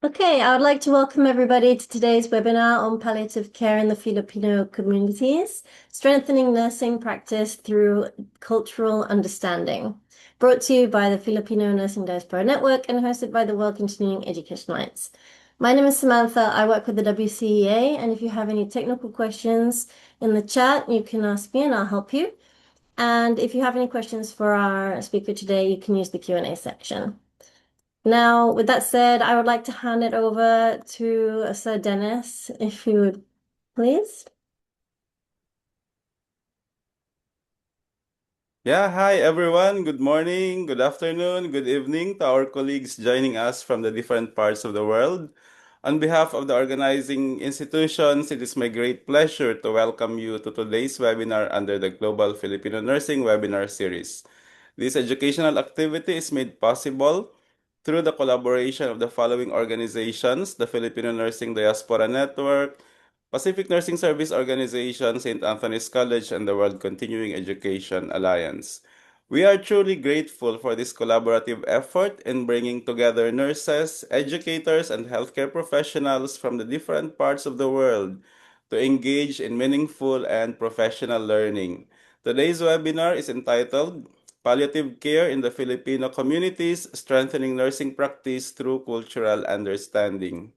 Okay, I would like to welcome everybody to today's webinar on palliative care in the Filipino communities, strengthening nursing practice through cultural understanding. Brought to you by the Filipino Nursing Diaspora Network and hosted by the World Continuing Education Alliance. My name is Samantha. I work with the WCEA, and if you have any technical questions in the chat, you can ask me and I'll help you. And if you have any questions for our speaker today, you can use the Q&A section. Now, with that said, I would like to hand it over to Sir Dennis, if you would please. Yeah, hi everyone. Good morning, good afternoon, good evening to our colleagues joining us from the different parts of the world. On behalf of the organizing institutions, it is my great pleasure to welcome you to today's webinar under the Global Filipino Nursing Webinar Series. This educational activity is made possible through the collaboration of the following organizations: the Filipino Nursing Diaspora Network, Pacific Nursing Service Organization, St. Anthony's College, and the World Continuing Education Alliance. We are truly grateful for this collaborative effort in bringing together nurses, educators, and healthcare professionals from the different parts of the world to engage in meaningful and professional learning. Today's webinar is entitled Palliative Care in the Filipino Communities, Strengthening Nursing Practice Through Cultural Understanding.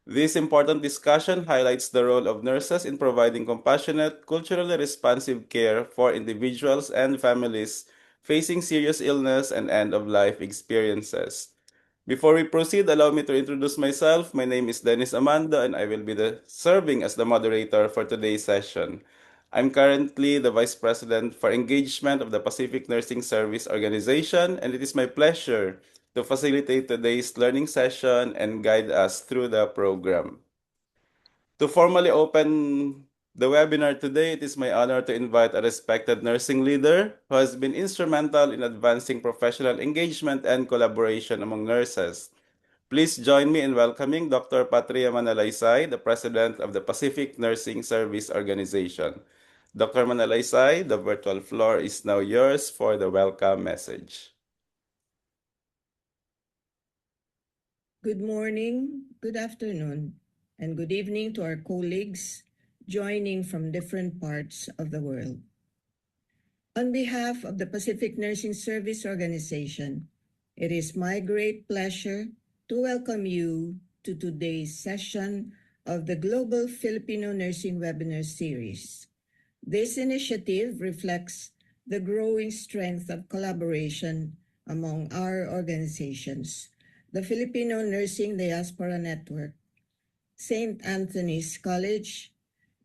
This important discussion highlights the role of nurses in providing compassionate, culturally responsive care for individuals and families facing serious illness and end-of-life experiences. Before we proceed, allow me to introduce myself. My name is Dennis Amanda, and I will be serving as the moderator for today's session. I'm currently the Vice President for Engagement of the Pacific Nursing Service Organization, and it is my pleasure to facilitate today's learning session and guide us through the program. To formally open the webinar today, it is my honor to invite a respected nursing leader who has been instrumental in advancing professional engagement and collaboration among nurses. Please join me in welcoming Dr. Patria Manalaysay, the President of the Pacific Nursing Service Organization. Dr. Manalaysay, the virtual floor is now yours for the welcome message. Good morning, good afternoon, and good evening to our colleagues joining from different parts of the world. On behalf of the Pacific Nursing Service Organization, it is my great pleasure to welcome you to today's session of the Global Filipino Nursing Webinar Series. This initiative reflects the growing strength of collaboration among our organizations, the Filipino Nursing Diaspora Network, St. Anthony's College,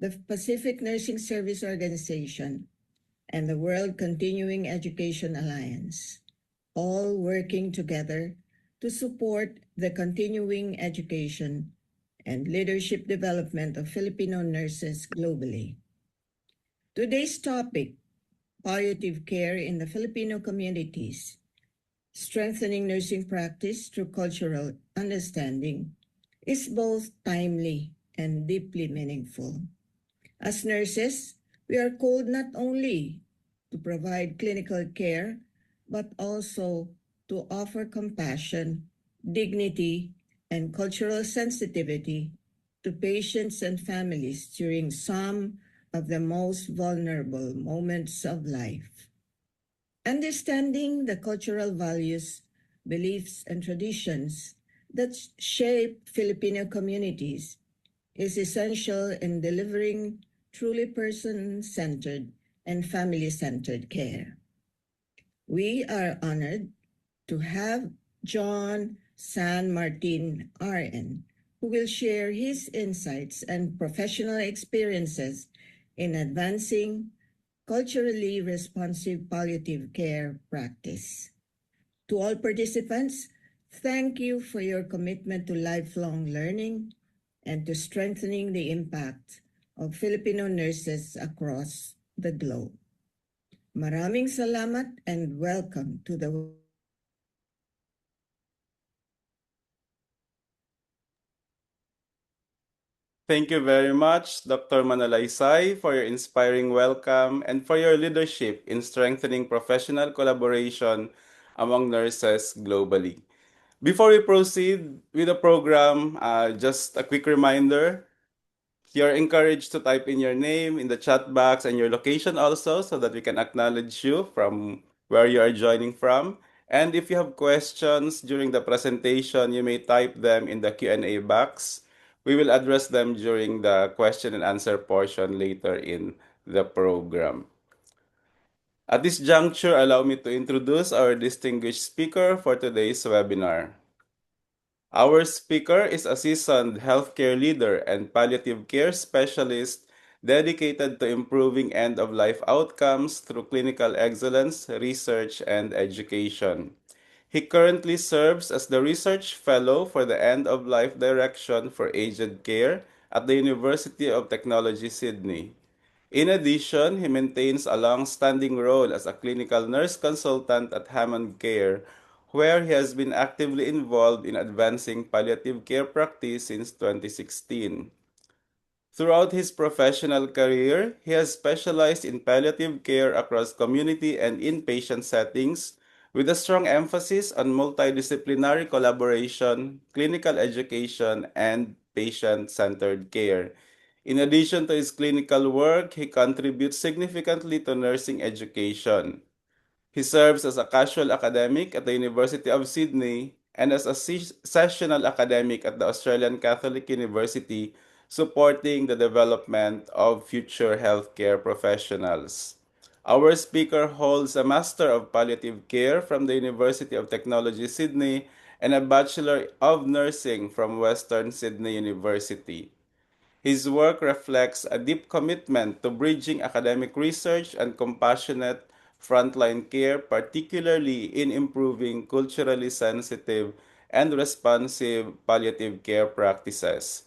the Pacific Nursing Service Organization, and the World Continuing Education Alliance, all working together to support the continuing education and leadership development of Filipino nurses globally. Today's topic, palliative care in the Filipino communities, strengthening nursing practice through cultural understanding, is both timely and deeply meaningful. As nurses, we are called not only to provide clinical care, but also to offer compassion, dignity, and cultural sensitivity to patients and families during some of the most vulnerable moments of life. Understanding the cultural values, beliefs, and traditions that shape Filipino communities is essential in delivering truly person-centered and family-centered care. We are honored to have Jon San Martin, RN, who will share his insights and professional experiences in advancing culturally responsive palliative care practice. To all participants, thank you for your commitment to lifelong learning and to strengthening the impact of Filipino nurses across the globe. Maraming salamat and welcome to the Thank you very much, Dr. Manalaysay, for your inspiring welcome and for your leadership in strengthening professional collaboration among nurses globally. Before we proceed with the program, just a quick reminder, you're encouraged to type in your name in the chat box and your location also so that we can acknowledge you from where you are joining from. And if you have questions during the presentation, you may type them in the Q&A box. We will address them during the question and answer portion later in the program. At this juncture, allow me to introduce our distinguished speaker for today's webinar. Our speaker is a seasoned healthcare leader and palliative care specialist dedicated to improving end-of-life outcomes through clinical excellence, research, and education. He currently serves as the Research Fellow for the End-of-Life Direction for Aged Care at the University of Technology, Sydney. In addition, he maintains a long-standing role as a clinical nurse consultant at HammondCare, where he has been actively involved in advancing palliative care practice since 2016. Throughout his professional career, he has specialized in palliative care across community and inpatient settings, with a strong emphasis on multidisciplinary collaboration, clinical education, and patient-centered care. In addition to his clinical work, he contributes significantly to nursing education. He serves as a casual academic at the University of Sydney and as a sessional academic at the Australian Catholic University, supporting the development of future healthcare professionals. Our speaker holds a Master of Palliative Care from the University of Technology, Sydney, and a Bachelor of Nursing from Western Sydney University. His work reflects a deep commitment to bridging academic research and compassionate frontline care, particularly in improving culturally sensitive and responsive palliative care practices.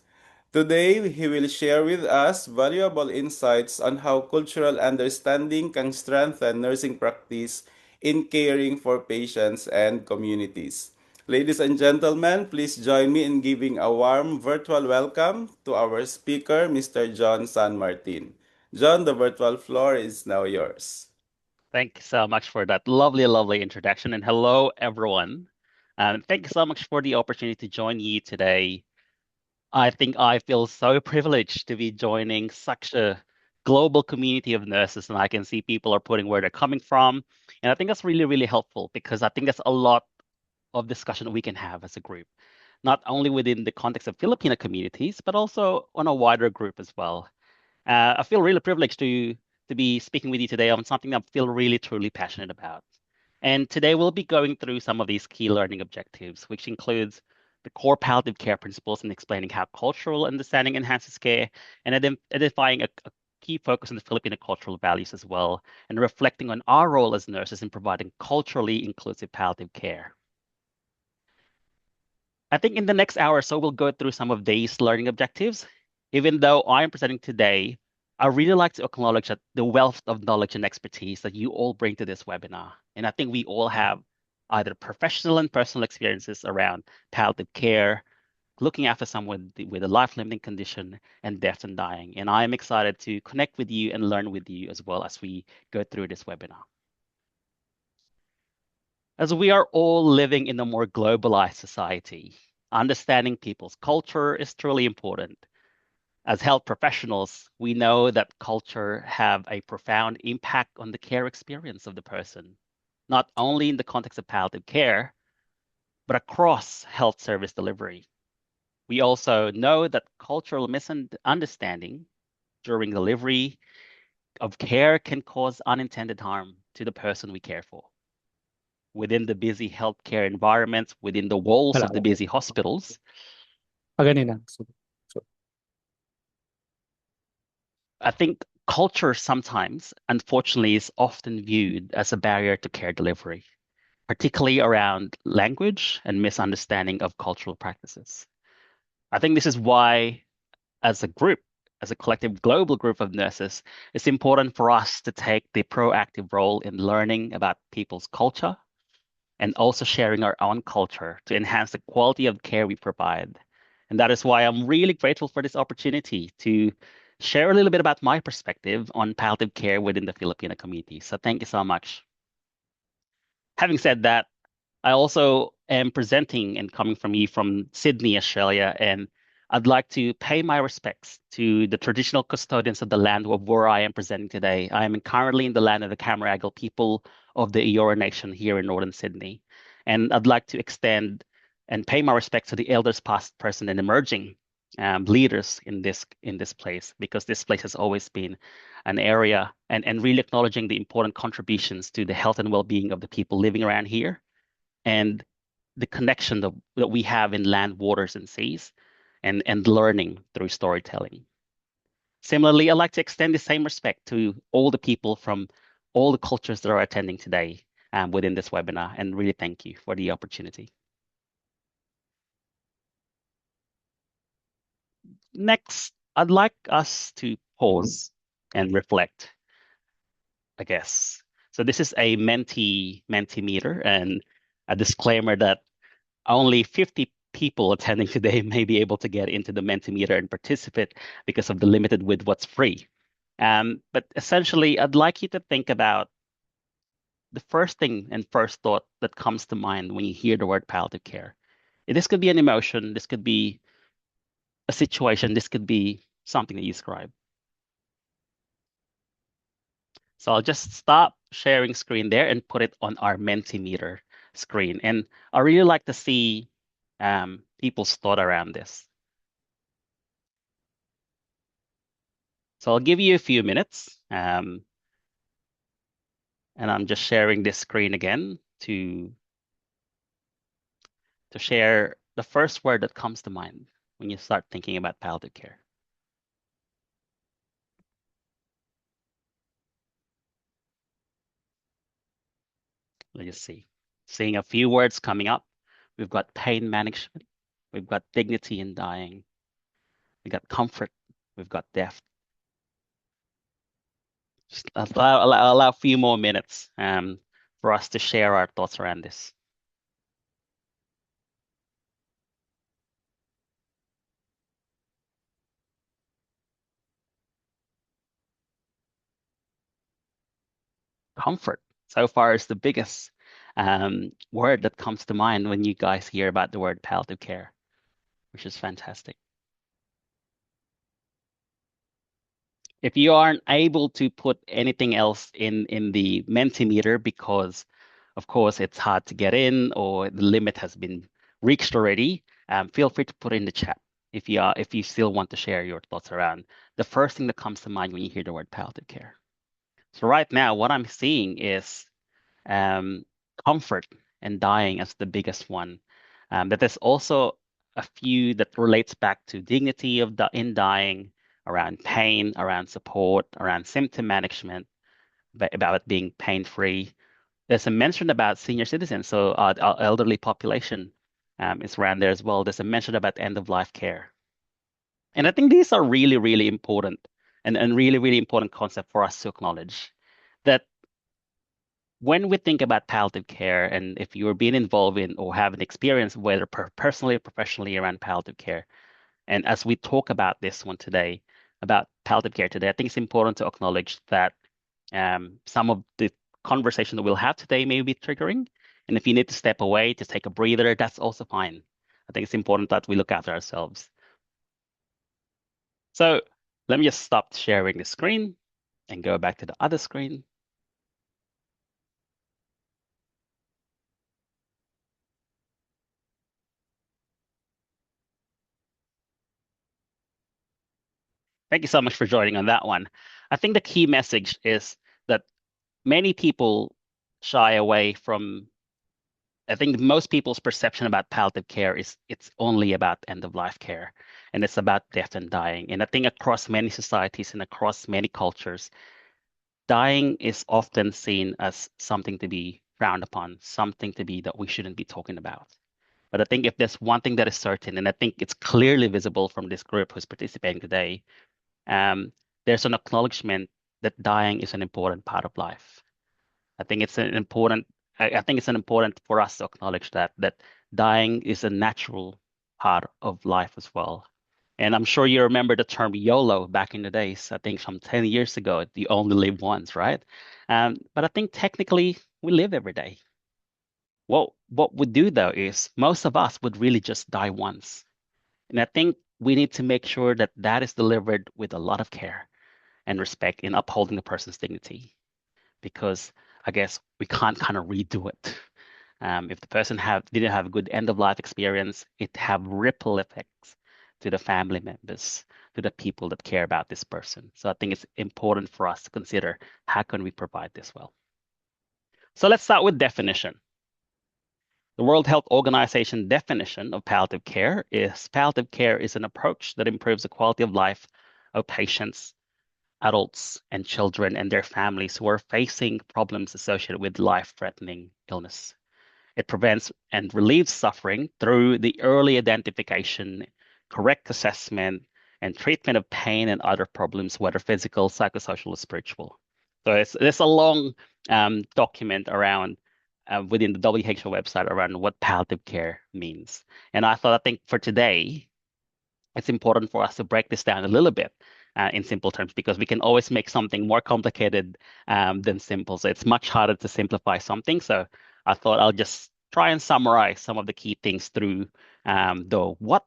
Today, he will share with us valuable insights on how cultural understanding can strengthen nursing practice in caring for patients and communities. Ladies and gentlemen, please join me in giving a warm virtual welcome to our speaker, Mr. Jon San Martin. John, the virtual floor is now yours. Thank you so much for that lovely introduction. And hello, everyone. Thank you so much for the opportunity to join you today. I think I feel so privileged to be joining such a global community of nurses, and I can see people are putting where they're coming from. And I think that's really helpful because I think that's a lot of discussion we can have as a group, not only within the context of Filipino communities, but also on a wider group as well. I feel really privileged to be speaking with you today on something I feel really truly passionate about. And today we'll be going through some of these key learning objectives, which includes the core palliative care principles and explaining how cultural understanding enhances care, and identifying a key focus on the Filipino cultural values as well, and reflecting on our role as nurses in providing culturally inclusive palliative care. I think in the next hour or so, we'll go through some of these learning objectives. Even though I'm presenting today, I really like to acknowledge that the wealth of knowledge and expertise that you all bring to this webinar. And I think we all have either professional and personal experiences around palliative care, looking after someone with a life-limiting condition, and death and dying. And I am excited to connect with you and learn with you as well as we go through this webinar. As we are all living in a more globalized society, understanding people's culture is truly important. As health professionals, we know that culture have a profound impact on the care experience of the person, not only in the context of palliative care, but across health service delivery. We also know that cultural misunderstanding during delivery of care can cause unintended harm to the person we care for. Within the busy healthcare environments, within the walls of the busy hospitals, I think culture sometimes, unfortunately, is often viewed as a barrier to care delivery, particularly around language and misunderstanding of cultural practices. I think this is why, as a group, as a collective global group of nurses, it's important for us to take the proactive role in learning about people's culture and also sharing our own culture to enhance the quality of care we provide. And that is why I'm really grateful for this opportunity to share a little bit about my perspective on palliative care within the Filipino community. So thank you so much. Having said that, I also am presenting and coming from Sydney, Australia, and I'd like to pay my respects to the traditional custodians of the land of where I am presenting today. I am currently in the land of the Camaragal people of the Eora Nation here in northern Sydney. And I'd like to extend and pay my respects to the elders past, present, and emerging leaders in this place, because this place has always been an area and really acknowledging the important contributions to the health and well-being of the people living around here, and the connection that we have in land, waters, and seas, and learning through storytelling. Similarly, I'd like to extend the same respect to all the people from all the cultures that are attending today within this webinar, and really thank you for the opportunity. Next, I'd like us to pause and reflect, I guess. So this is a Mentimeter, and a disclaimer that only 50 people attending today may be able to get into the Mentimeter and participate because of the limited with what's free. But essentially, I'd like you to think about the first thing and first thought that comes to mind when you hear the word palliative care. This could be an emotion, this could be a situation, this could be something that you describe. So I'll just stop sharing screen there and put it on our Mentimeter screen. And I really like to see people's thought around this. So I'll give you a few minutes. And I'm just sharing this screen again to share the first word that comes to mind when you start thinking about palliative care. Let's just see. Seeing a few words coming up. We've got pain management. We've got dignity in dying. We've got comfort. We've got death. Just allow a few more minutes for us to share our thoughts around this. Comfort so far is the biggest word that comes to mind when you guys hear about the word palliative care, which is fantastic. If you aren't able to put anything else in the Mentimeter because, of course, it's hard to get in or the limit has been reached already, feel free to put it in the chat if you still want to share your thoughts around the first thing that comes to mind when you hear the word palliative care. So right now, what I'm seeing is comfort and dying as the biggest one. But there's also a few that relates back to dignity in dying, around pain, around support, around symptom management, about being pain-free. There's a mention about senior citizens, so our elderly population is around there as well. There's a mention about end-of-life care. And I think these are really, really important and really, really important concept for us to acknowledge that when we think about palliative care, and if you're being involved in or have an experience, whether personally or professionally, around palliative care, and as we talk about this one today, about palliative care today, I think it's important to acknowledge that some of the conversation that we'll have today may be triggering. And if you need to step away to take a breather, that's also fine. I think it's important that we look after ourselves. So let me just stop sharing the screen and go back to the other screen. Thank you so much for joining on that one. I think the key message is that many people shy away from, I think most people's perception about palliative care is it's only about end-of-life care, and it's about death and dying. And I think across many societies and across many cultures, dying is often seen as something to be frowned upon, something to be that we shouldn't be talking about. But I think if there's one thing that is certain, and I think it's clearly visible from this group who's participating today, there's an acknowledgement that dying is an important part of life. I think it's an important. I think it's an important for us to acknowledge that dying is a natural part of life as well. And I'm sure you remember the term YOLO back in the days. I think from 10 years ago, you only live once, right? But I think technically we live every day. What we do though is most of us would really just die once. And I think we need to make sure that that is delivered with a lot of care and respect in upholding the person's dignity, because I guess we can't kind of redo it. If the person didn't have a good end of life experience, it have ripple effects to the family members, to the people that care about this person. So I think it's important for us to consider how can we provide this well. So let's start with definition. The World Health Organization definition of palliative care is an approach that improves the quality of life of patients, adults, and children and their families who are facing problems associated with life-threatening illness. It prevents and relieves suffering through the early identification, correct assessment, and treatment of pain and other problems, whether physical, psychosocial, or spiritual. So there's a long document around within the WHO website around what palliative care means. And I think for today, it's important for us to break this down a little bit in simple terms, because we can always make something more complicated than simple. So it's much harder to simplify something. So I thought I'll just try and summarize some of the key things through the what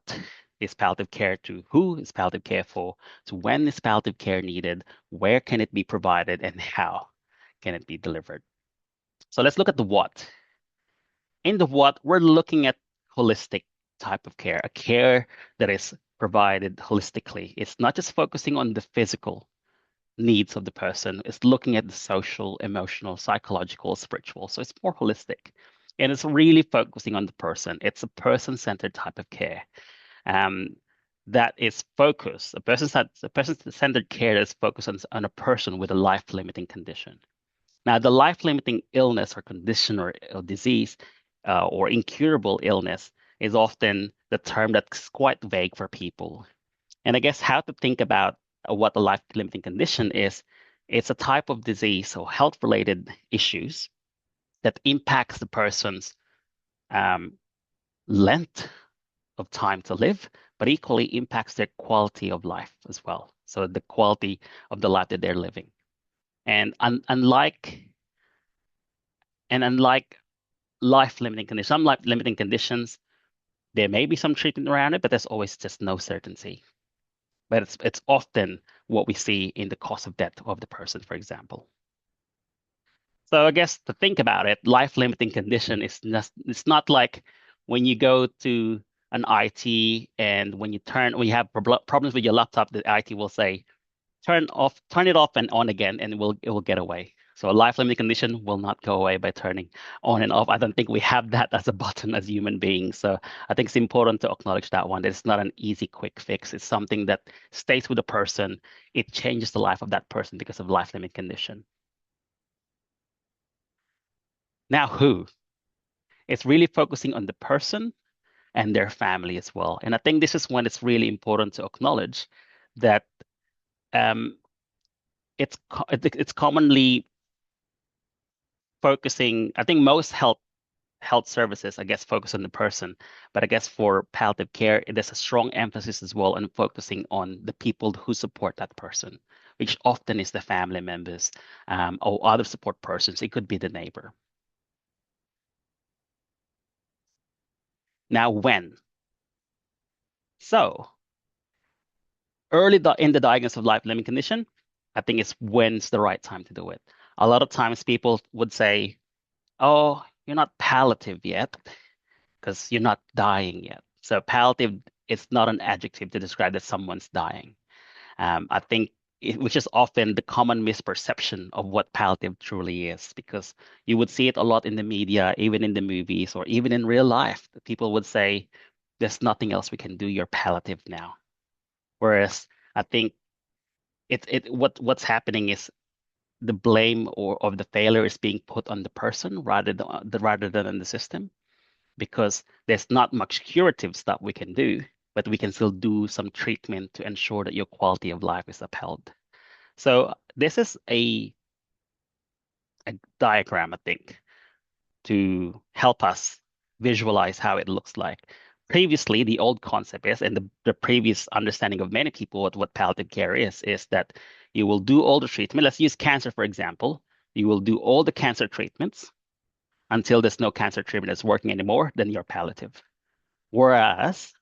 is palliative care, to who is palliative care for, to when is palliative care needed, where can it be provided, and how can it be delivered. So let's look at the what. In the what, we're looking at holistic type of care, a care that is provided holistically. It's not just focusing on the physical needs of the person. It's looking at the social, emotional, psychological, spiritual. So it's more holistic. And it's really focusing on the person. It's a person-centered type of care that is focused, a person-centered care that is focused on a person with a life-limiting condition. Now, the life-limiting illness or condition or disease or incurable illness is often the term that's quite vague for people. And I guess how to think about what a life-limiting condition is, it's a type of disease or health-related issues that impacts the person's length of time to live, but equally impacts their quality of life as well. So the quality of the life that they're living. And unlike life-limiting conditions, some life-limiting conditions, there may be some treatment around it, but there's always just no certainty. But it's often what we see in the cause of death of the person, for example. So I guess to think about it, life-limiting condition is it's not like when you go to an IT and when you have problems with your laptop, the IT will say, turn it off and on again, and it will get away. So a life-limiting condition will not go away by turning on and off. I don't think we have that as a button as human beings. So I think it's important to acknowledge that one, that it's not an easy, quick fix. It's something that stays with the person. It changes the life of that person because of life-limiting condition. Now, who? It's really focusing on the person and their family as well. And I think this is when it's really important to acknowledge that it's commonly focusing, I think most health services, I guess, focus on the person. But I guess for palliative care, there's a strong emphasis as well on focusing on the people who support that person, which often is the family members or other support persons. It could be the neighbor. Now, when? So, early in the diagnosis of life-limiting condition, I think it's when's the right time to do it. A lot of times people would say, oh, you're not palliative yet because you're not dying yet. So palliative is not an adjective to describe that someone's dying. I think which is often the common misperception of what palliative truly is, because you would see it a lot in the media, even in the movies, or even in real life. People would say, there's nothing else we can do, you're palliative now. Whereas I think what's happening is the blame of the failure is being put on the person rather than on the system, because there's not much curative stuff we can do, but we can still do some treatment to ensure that your quality of life is upheld. So this is a diagram, I think, to help us visualize how it looks like. Previously, the old concept is, and the previous understanding of many people what palliative care is that you will do all the treatment. Let's use cancer, for example. You will do all the cancer treatments until there's no cancer treatment that's working anymore, then you're palliative. Whereas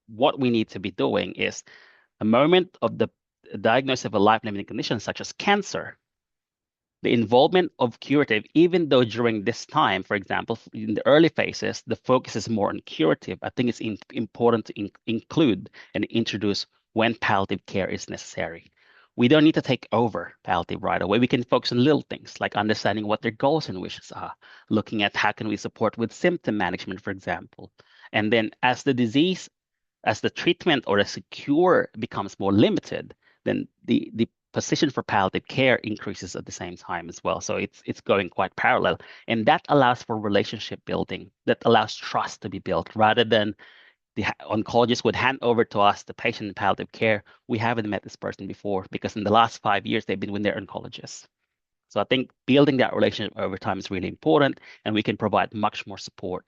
what we need to be doing is the moment of the diagnosis of a life-limiting condition such as cancer, the involvement of curative, even though during this time, for example, in the early phases, the focus is more on curative, I think it's important to include and introduce when palliative care is necessary. We don't need to take over palliative right away. We can focus on little things like understanding what their goals and wishes are, looking at how can we support with symptom management, for example. And then as the treatment or the cure becomes more limited, then the position for palliative care increases at the same time as well. So it's going quite parallel. And that allows for relationship building, that allows trust to be built rather than the oncologist would hand over to us the patient in palliative care. We haven't met this person before because in the last 5 years, they've been with their oncologist. So I think building that relationship over time is really important, and we can provide much more support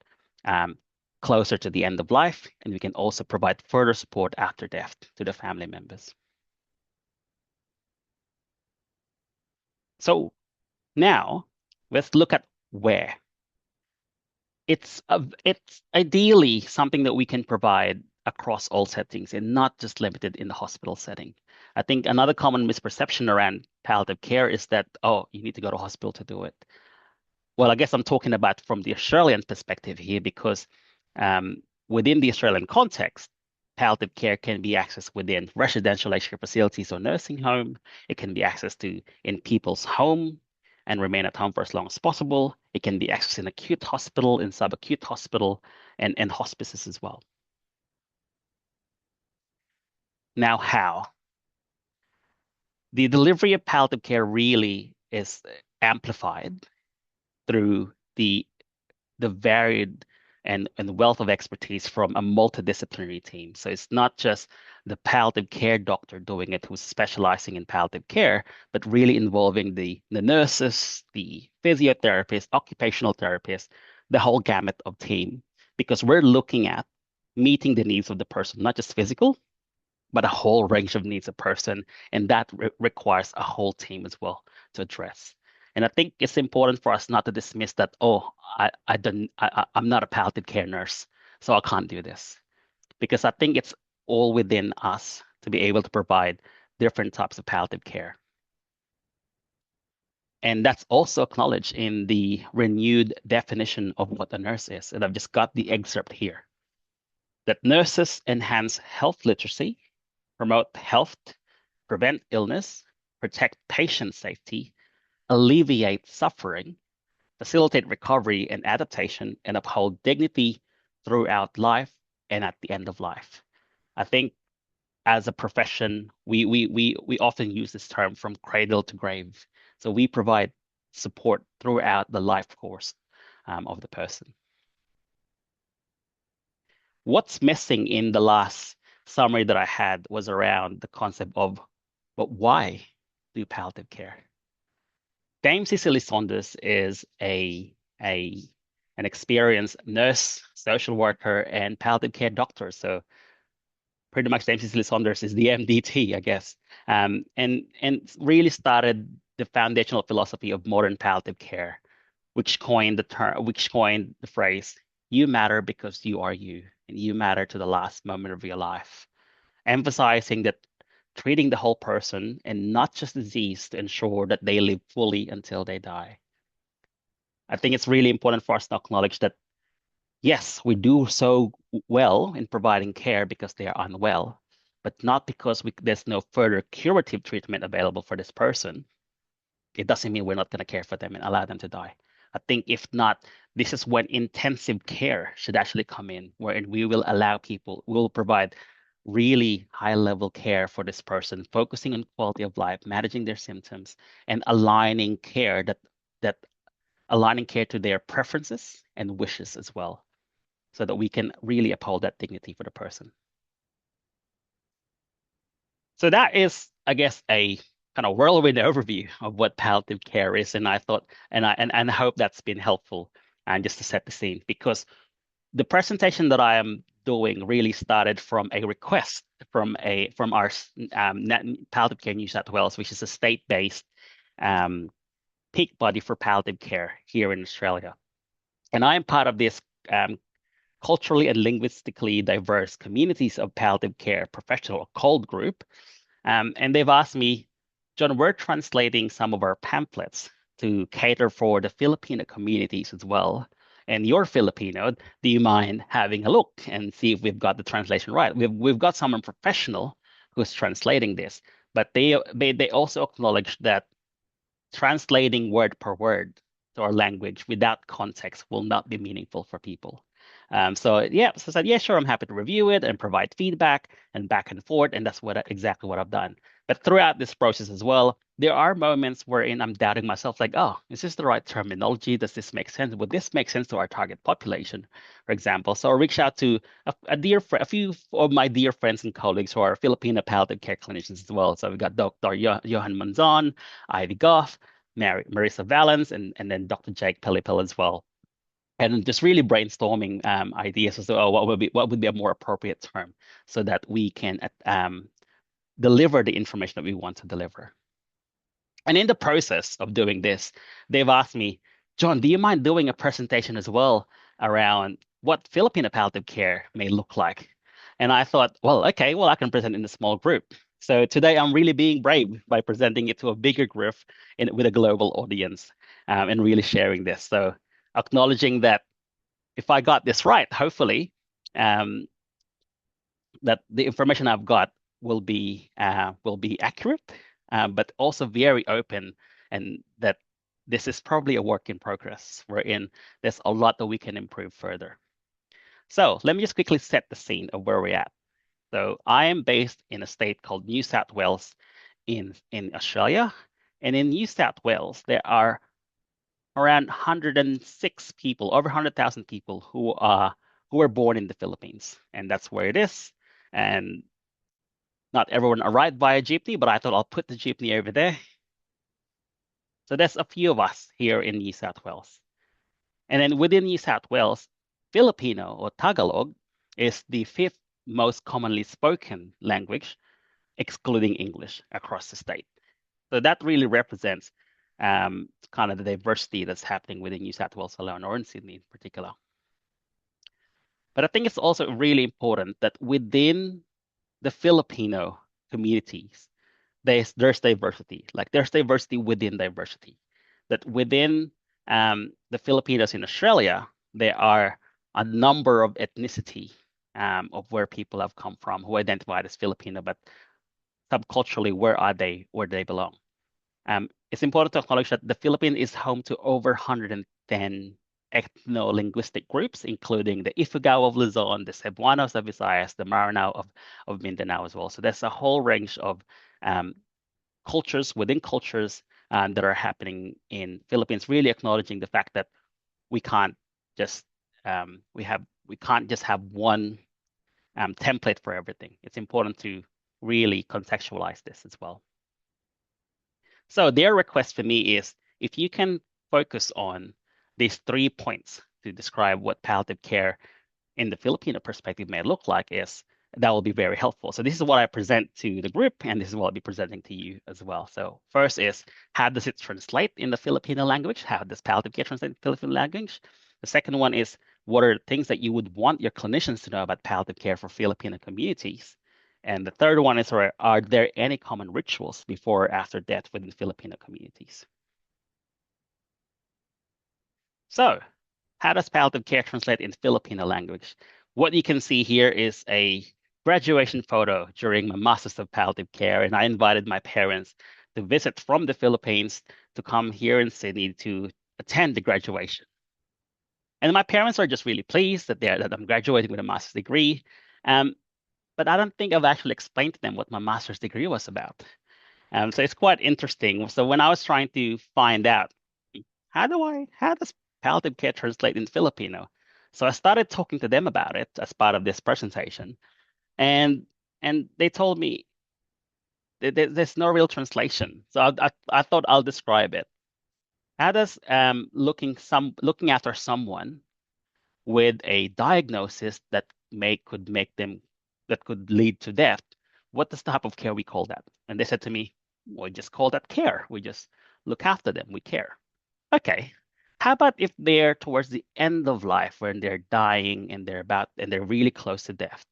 closer to the end of life, and we can also provide further support after death to the family members. So now let's look at where. It's ideally something that we can provide across all settings and not just limited in the hospital setting. I think another common misperception around palliative care is that, oh, you need to go to hospital to do it. Well, I guess I'm talking about from the Australian perspective here because within the Australian context, palliative care can be accessed within residential aged care facilities or nursing home. It can be accessed in people's home and remain at home for as long as possible. It can be accessed in acute hospital, in subacute hospital, and hospices as well. Now, how? The delivery of palliative care really is amplified through the varied and wealth of expertise from a multidisciplinary team. So it's not just the palliative care doctor doing it who's specializing in palliative care, but really involving the nurses, the physiotherapists, occupational therapists, the whole gamut of team, because we're looking at meeting the needs of the person, not just physical, but a whole range of needs of person. And that requires a whole team as well to address. And I think it's important for us not to dismiss that, oh, I'm not a palliative care nurse, so I can't do this. Because I think it's all within us to be able to provide different types of palliative care. And that's also acknowledged in the renewed definition of what a nurse is. And I've just got the excerpt here. That nurses enhance health literacy, promote health, prevent illness, protect patient safety, alleviate suffering, facilitate recovery and adaptation, and uphold dignity throughout life and at the end of life. I think as a profession, we often use this term from cradle to grave. So we provide support throughout the life course of the person. What's missing in the last summary that I had was around the concept of, but why do palliative care? Dame Cicely Saunders is an experienced nurse, social worker, and palliative care doctor. So pretty much Dame Cicely Saunders is the MDT, I guess, and really started the foundational philosophy of modern palliative care, which coined the phrase, "You matter because you are you, and you matter to the last moment of your life," emphasizing that treating the whole person and not just disease to ensure that they live fully until they die. I think it's really important for us to acknowledge that, yes, we do so well in providing care because they are unwell, but not because there's no further curative treatment available for this person. It doesn't mean we're not going to care for them and allow them to die. I think if not, this is when intensive care should actually come in, wherein we will allow people, we'll provide really high-level care for this person, focusing on quality of life, managing their symptoms, and aligning care to their preferences and wishes as well, so that we can really uphold that dignity for the person. So that is, I guess, a kind of whirlwind overview of what palliative care is, and I thought, and I hope that's been helpful, and just to set the scene, because the presentation that I am doing really started from a request from our Palliative Care New South Wales, which is a state-based peak body for palliative care here in Australia. And I'm part of this culturally and linguistically diverse communities of palliative care professional COLD group. And they've asked me, John, we're translating some of our pamphlets to cater for the Filipino communities as well. And you're Filipino, do you mind having a look and see if we've got the translation right? We've got someone professional who's translating this, but they also acknowledge that translating word per word to our language without context will not be meaningful for people. So I said, yeah, sure, I'm happy to review it and provide feedback and back and forth, and that's exactly what I've done. But throughout this process as well, there are moments wherein I'm doubting myself, like, oh, is this the right terminology? Does this make sense? Would this make sense to our target population, for example? So I reached out to a few of my dear friends and colleagues who are Filipino palliative care clinicians as well. So we've got Dr. Johan Manzon, Ivy Goff, Marissa Valens, and then Dr. Jake Pelipel as well. And just really brainstorming ideas as to what would be a more appropriate term so that we can deliver the information that we want to deliver. And in the process of doing this, they've asked me, John, do you mind doing a presentation as well around what Filipino palliative care may look like? And I thought, well, okay, well, I can present in a small group. So today I'm really being brave by presenting it to a bigger group with a global audience and really sharing this. So acknowledging that if I got this right, hopefully, that the information I've got will be accurate, but also very open, and that this is probably a work in progress, wherein there's a lot that we can improve further. So let me just quickly set the scene of where we're at. So I am based in a state called New South Wales in Australia. And in New South Wales, there are around 106 people, over 100,000 people who were born in the Philippines. And that's where it is. And not everyone arrived by a jeepney, but I thought I'll put the jeepney over there. So there's a few of us here in New South Wales. And then within New South Wales, Filipino or Tagalog is the 5th most commonly spoken language, excluding English, across the state. So that really represents kind of the diversity that's happening within New South Wales alone, or in Sydney in particular. But I think it's also really important that within the Filipino communities, there's diversity. Like there's diversity within diversity. That within the Filipinos in Australia, there are a number of ethnicity of where people have come from who identified as Filipino, but subculturally, where do they belong? It's important to acknowledge that the Philippines is home to over 110 ethno-linguistic groups, including the Ifugao of Luzon, the Cebuanos of Visayas, the Maranao of Mindanao as well. So there's a whole range of cultures within cultures that are happening in Philippines, really acknowledging the fact that we can't just we can't just have one template for everything. It's important to really contextualize this as well. So their request for me is if you can focus on these 3 points to describe what palliative care in the Filipino perspective may look like, that will be very helpful. So this is what I present to the group, and this is what I'll be presenting to you as well. So first is, how does it translate in the Filipino language? How does palliative care translate in the Filipino language? The second one is, what are the things that you would want your clinicians to know about palliative care for Filipino communities? And the third one is, are there any common rituals before or after death within Filipino communities? So how does palliative care translate in Filipino language? What you can see here is a graduation photo during my Masters of Palliative Care, and I invited my parents to visit from the Philippines to come here in Sydney to attend the graduation. And my parents are just really pleased that I'm graduating with a master's degree. But I don't think I've actually explained to them what my master's degree was about. So it's quite interesting. So when I was trying to find out, how does palliative care translate in Filipino? So I started talking to them about it as part of this presentation. And they told me there's no real translation. So I thought I'll describe it. How does looking after someone with a diagnosis that could lead to death, what is the type of care we call that? And they said to me, we just call that care. We just look after them. We care. Okay. how about if they're towards the end of life, when they're dying and they're really close to death?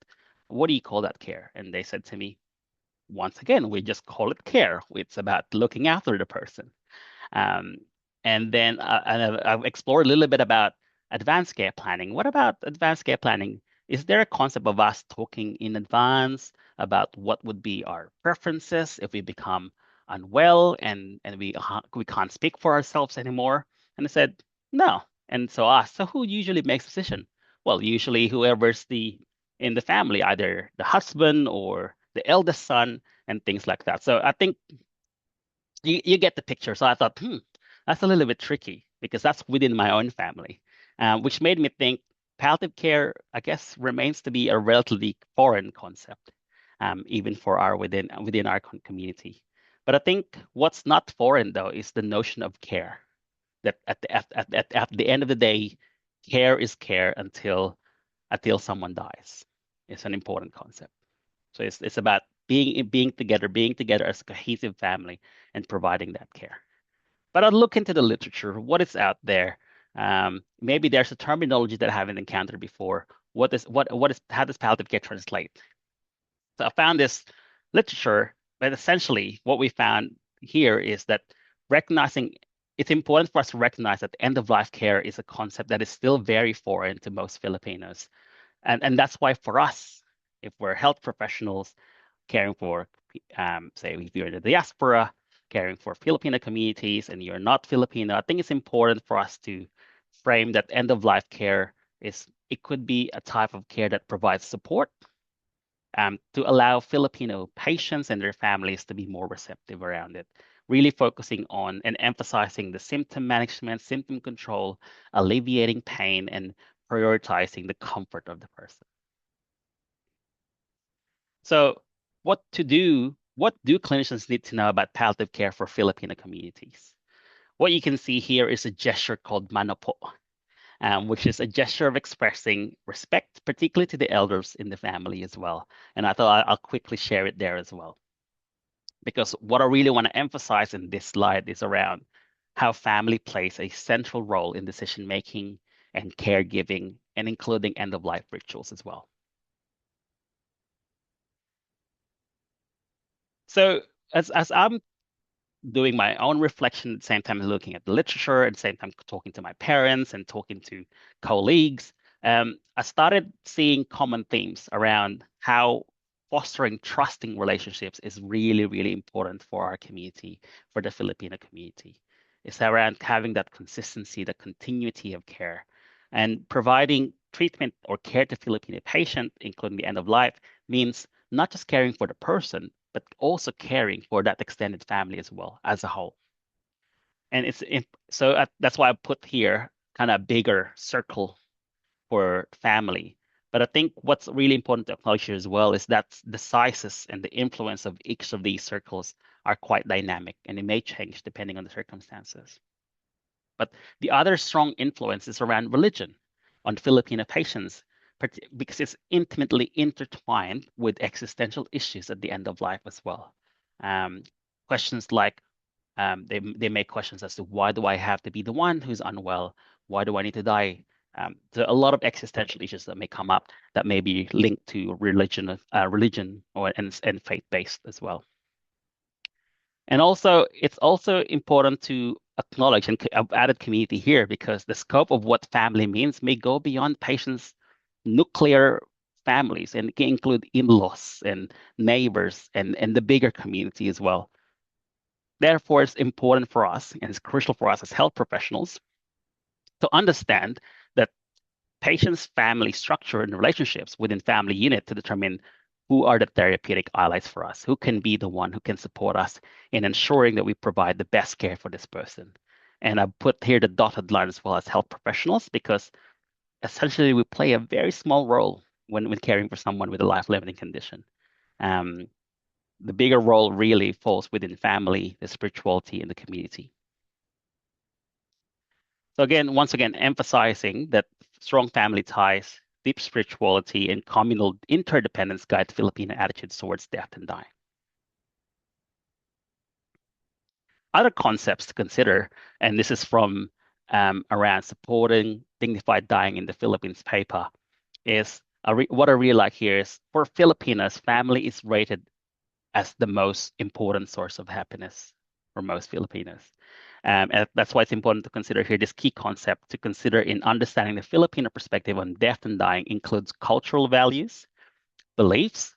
What do you call that care? And they said to me, once again, we just call it care. It's about looking after the person. And then I've explored a little bit about advanced care planning. What about advanced care planning? Is there a concept of us talking in advance about what would be our preferences if we become unwell and we can't speak for ourselves anymore? And I said, no. And so I asked, so who usually makes the decision? Well, usually whoever's in the family, either the husband or the eldest son and things like that. So I think you get the picture. So I thought, that's a little bit tricky because that's within my own family, which made me think palliative care, I guess, remains to be a relatively foreign concept, even for within our community. But I think what's not foreign though is the notion of care. That at the end of the day, care is care until someone dies. It's an important concept. So it's about being together as a cohesive family and providing that care. But I'll look into the literature, what is out there. Maybe there's a terminology that I haven't encountered before. How does palliative care translate? So I found this literature, but essentially what we found here is that it's important for us to recognize that end-of-life care is a concept that is still very foreign to most Filipinos. And that's why for us, if we're health professionals caring for, say, if you're in the diaspora, caring for Filipino communities and you're not Filipino, I think it's important for us to frame that end-of-life care it could be a type of care that provides support to allow Filipino patients and their families to be more receptive around it, really focusing on and emphasizing the symptom management, symptom control, alleviating pain, and prioritizing the comfort of the person. So what do clinicians need to know about palliative care for Filipino communities? What you can see here is a gesture called mano po, which is a gesture of expressing respect, particularly to the elders in the family as well. And I thought I'll quickly share it there as well. Because what I really want to emphasize in this slide is around how family plays a central role in decision-making and caregiving, and including end-of-life rituals as well. So as I'm doing my own reflection at the same time looking at the literature, at the same time talking to my parents and talking to colleagues, I started seeing common themes around how fostering trusting relationships is really, really important for our community, for the Filipino community. It's around having that consistency, the continuity of care, and providing treatment or care to Filipino patient, including the end of life, means not just caring for the person, but also caring for that extended family as well as a whole. And that's why I put here kind of a bigger circle for family. But I think what's really important to acknowledge here as well is that the sizes and the influence of each of these circles are quite dynamic, and it may change depending on the circumstances. But the other strong influence is around religion on Filipino patients, because it's intimately intertwined with existential issues at the end of life as well. Questions like, they make questions as to why do I have to be the one who's unwell? Why do I need to die? So a lot of existential issues that may come up that may be linked to religion and faith-based as well. And also, it's also important to acknowledge, and I've added community here because the scope of what family means may go beyond patients' nuclear families, and it can include in-laws and neighbors and the bigger community as well. Therefore, it's important for us, and it's crucial for us as health professionals to understand that patients' family structure and relationships within family unit to determine who are the therapeutic allies for us, who can be the one who can support us in ensuring that we provide the best care for this person. And I put here the dotted line as well as health professionals, because essentially we play a very small role when caring for someone with a life-limiting condition. The bigger role really falls within family, the spirituality, and the community. So again, once again, emphasizing that strong family ties, deep spirituality, and communal interdependence guide Filipino attitudes towards death and dying. Other concepts to consider, and this is from around supporting dignified dying in the Philippines paper is what I really like here is for Filipinos, family is rated as the most important source of happiness for most Filipinos. And that's why it's important to consider here this key concept to consider in understanding the Filipino perspective on death and dying includes cultural values, beliefs,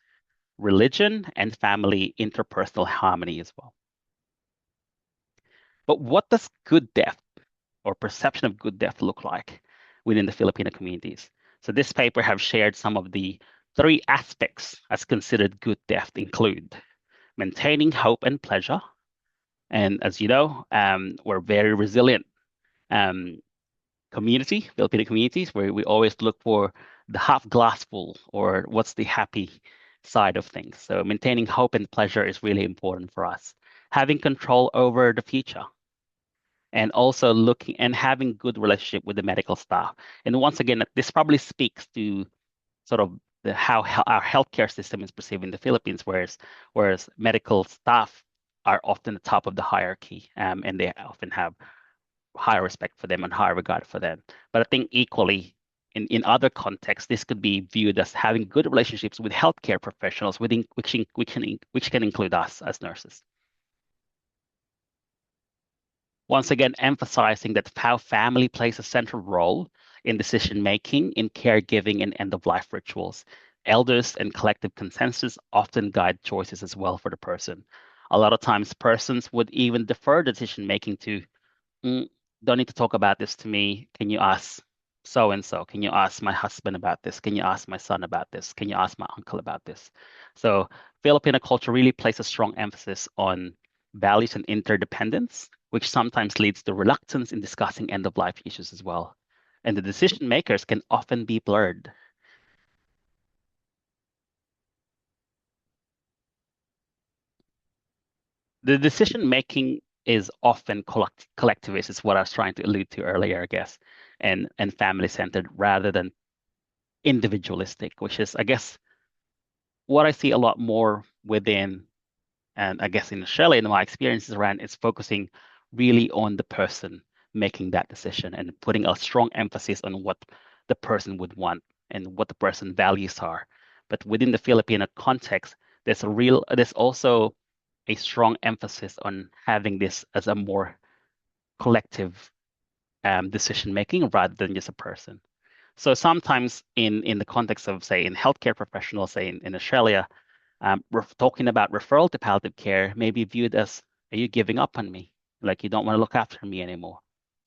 religion, and family interpersonal harmony as well. But what does good death or perception of good death look like within the Filipino communities? So this paper have shared some of the 3 aspects as considered good death include maintaining hope and pleasure. And as you know, we're very resilient community, Filipino communities, where we always look for the half glass full or what's the happy side of things. So maintaining hope and pleasure is really important for us. Having control over the future and also looking and having good relationship with the medical staff. And once again, this probably speaks to sort of how our healthcare system is perceived in the Philippines, whereas medical staff are often the top of the hierarchy, and they often have higher respect for them and higher regard for them. But I think equally in other contexts, this could be viewed as having good relationships with healthcare professionals, which can include us as nurses. Once again, emphasizing that how family plays a central role in decision-making, in caregiving, and end-of-life rituals. Elders and collective consensus often guide choices as well for the person. A lot of times, persons would even defer decision-making to, don't need to talk about this to me. Can you ask so-and-so? Can you ask my husband about this? Can you ask my son about this? Can you ask my uncle about this? So Filipino culture really places a strong emphasis on values and interdependence, which sometimes leads to reluctance in discussing end-of-life issues as well. And the decision makers can often be blurred. The decision making is often collectivist, is what I was trying to allude to earlier, I guess, and family-centered rather than individualistic, which is, I guess, what I see a lot more within, and I guess in Australia, in my experiences around, it's focusing really on the person making that decision and putting a strong emphasis on what the person would want and what the person values are. But within the Filipino context, there's also a strong emphasis on having this as a more collective decision making rather than just a person. So sometimes in the context of, say, in healthcare professionals, say in Australia, we're talking about referral to palliative care may be viewed as, are you giving up on me? Like you don't want to look after me anymore.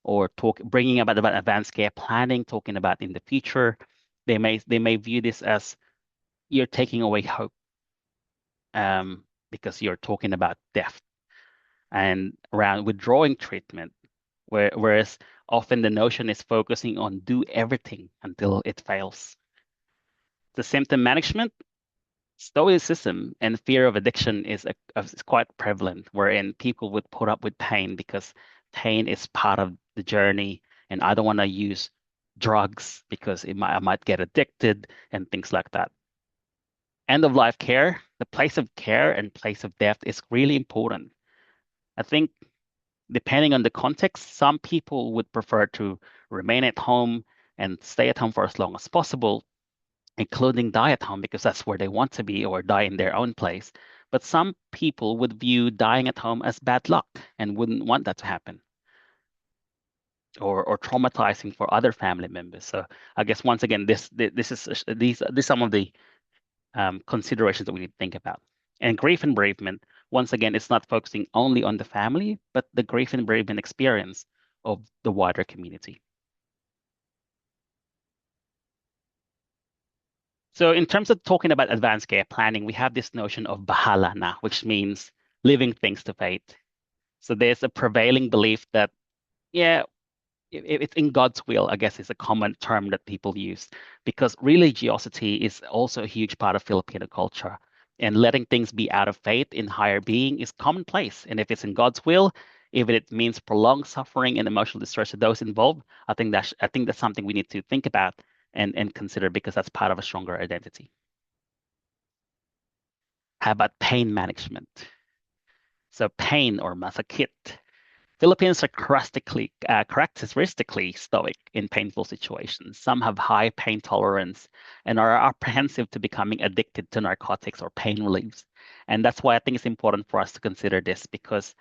Or bringing about advanced care planning, talking about in the future, they may view this as you're taking away hope because you're talking about death and around withdrawing treatment, whereas often the notion is focusing on do everything until it fails. The symptom management, stoicism and fear of addiction is quite prevalent, wherein people would put up with pain because pain is part of the journey, and I don't want to use drugs because I might get addicted and things like that. End of life care, the place of care and place of death is really important. I think depending on the context, some people would prefer to remain at home and stay at home for as long as possible, including die at home because that's where they want to be or die in their own place. But some people would view dying at home as bad luck and wouldn't want that to happen or traumatizing for other family members. So I guess once again, these are some of the considerations that we need to think about. And grief and bereavement, once again, it's not focusing only on the family, but the grief and bereavement experience of the wider community. So in terms of talking about advanced care planning, we have this notion of bahala na, which means leaving things to fate. So there's a prevailing belief that, yeah, if it's in God's will, I guess is a common term that people use, because religiosity is also a huge part of Filipino culture. And letting things be out of faith in higher being is commonplace. And if it's in God's will, if it means prolonged suffering and emotional distress to those involved, I think that's something we need to think about and consider because that's part of a stronger identity. How about pain management? So pain or masakit. Filipinos are characteristically stoic in painful situations. Some have high pain tolerance and are apprehensive to becoming addicted to narcotics or pain reliefs. And that's why I think it's important for us to consider this, because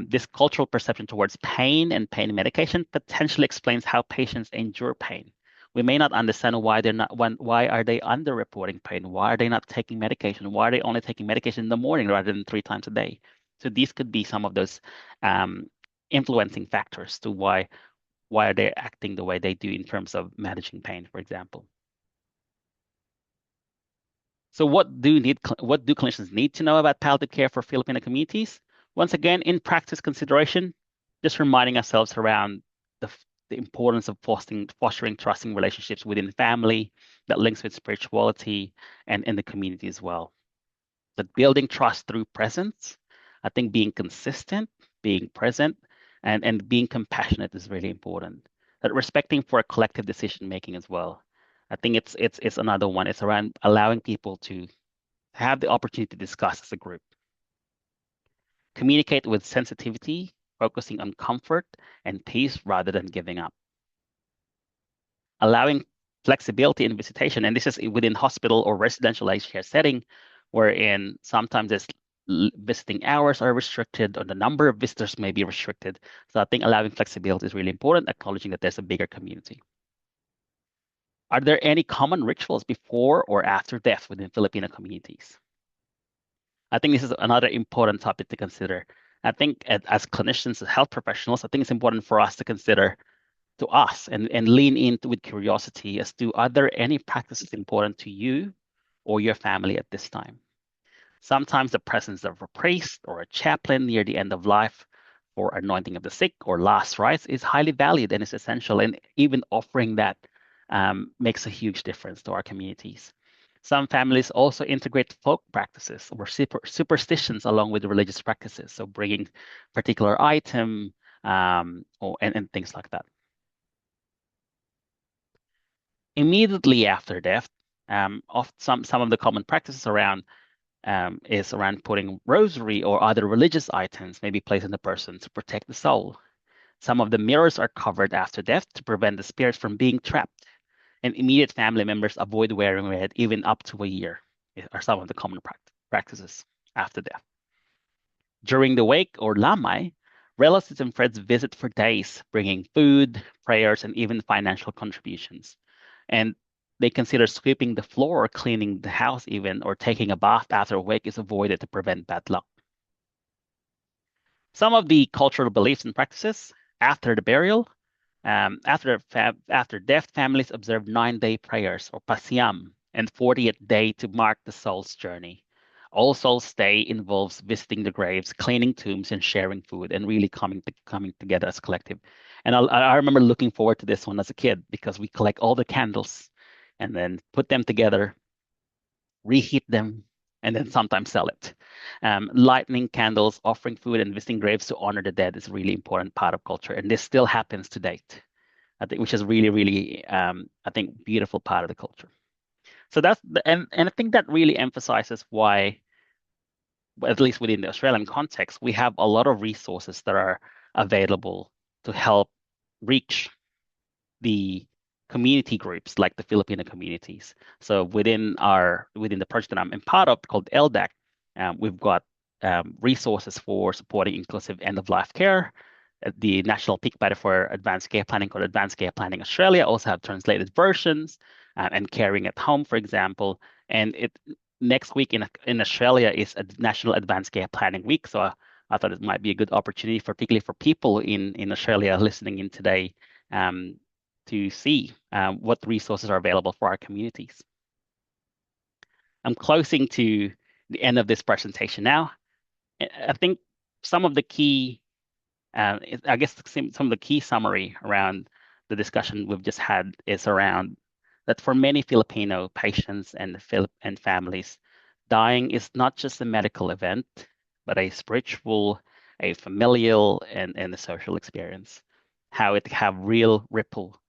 this cultural perception towards pain and pain medication potentially explains how patients endure pain. We may not understand why why are they underreporting pain? Why are they not taking medication? Why are they only taking medication in the morning rather than 3 times a day? So these could be some of those influencing factors to why are they acting the way they do in terms of managing pain, for example. So what do clinicians need to know about palliative care for Filipino communities? Once again, in practice consideration, just reminding ourselves around the importance of fostering trusting relationships within the family that links with spirituality and in the community as well. But building trust through presence, I think being consistent, being present, and being compassionate is really important. That respecting for a collective decision making as well. I think it's another one. It's around allowing people to have the opportunity to discuss as a group. Communicate with sensitivity, focusing on comfort and peace rather than giving up. Allowing flexibility in visitation, and this is within hospital or residential aged care setting, wherein sometimes there's visiting hours are restricted or the number of visitors may be restricted. So I think allowing flexibility is really important, acknowledging that there's a bigger community. Are there any common rituals before or after death within Filipino communities? I think this is another important topic to consider. I think as clinicians, as health professionals, I think it's important for us to consider to us and lean into with curiosity as to are there any practices important to you or your family at this time? Sometimes the presence of a priest or a chaplain near the end of life for anointing of the sick or last rites is highly valued and is essential. And even offering that makes a huge difference to our communities. Some families also integrate folk practices or superstitions along with religious practices. So bringing particular item and things like that. Immediately after death, of some of the common practices around is around putting rosary or other religious items maybe placed in the person to protect the soul. Some of the mirrors are covered after death to prevent the spirits from being trapped. And immediate family members avoid wearing red even up to a year are some of the common practices after death. During the wake or lamay, relatives and friends visit for days, bringing food, prayers, and even financial contributions. And they consider sweeping the floor or cleaning the house even, or taking a bath after a wake is avoided to prevent bad luck. Some of the cultural beliefs and practices after the burial, after death, families observe 9-day prayers or pasiam and 40th day to mark the soul's journey. All Souls Day involves visiting the graves, cleaning tombs, and sharing food, and really coming together as a collective. And I remember looking forward to this one as a kid because we collect all the candles and then put them together, reheat them, and then sometimes sell it. Lighting candles, offering food, and visiting graves to honor the dead is a really important part of culture, and this still happens to date. I think, which is really, really, I think, beautiful part of the culture. So that's and I think that really emphasizes why, at least within the Australian context, we have a lot of resources that are available to help reach the community groups like the Filipino communities. So within the project that I'm part of called ELDAC, we've got resources for supporting inclusive end-of-life care. The National Peak Body for Advanced Care Planning called Advanced Care Planning Australia also have translated versions and caring at home, for example. And next week in Australia is a National Advanced Care Planning Week. So I thought it might be a good opportunity, particularly for people in Australia listening in today, to see what resources are available for our communities. I'm closing to the end of this presentation now. I think some of the key, I guess some of the key summary around the discussion we've just had is around that for many Filipino patients and families, dying is not just a medical event, but a spiritual, a familial, and a social experience. How it have real ripple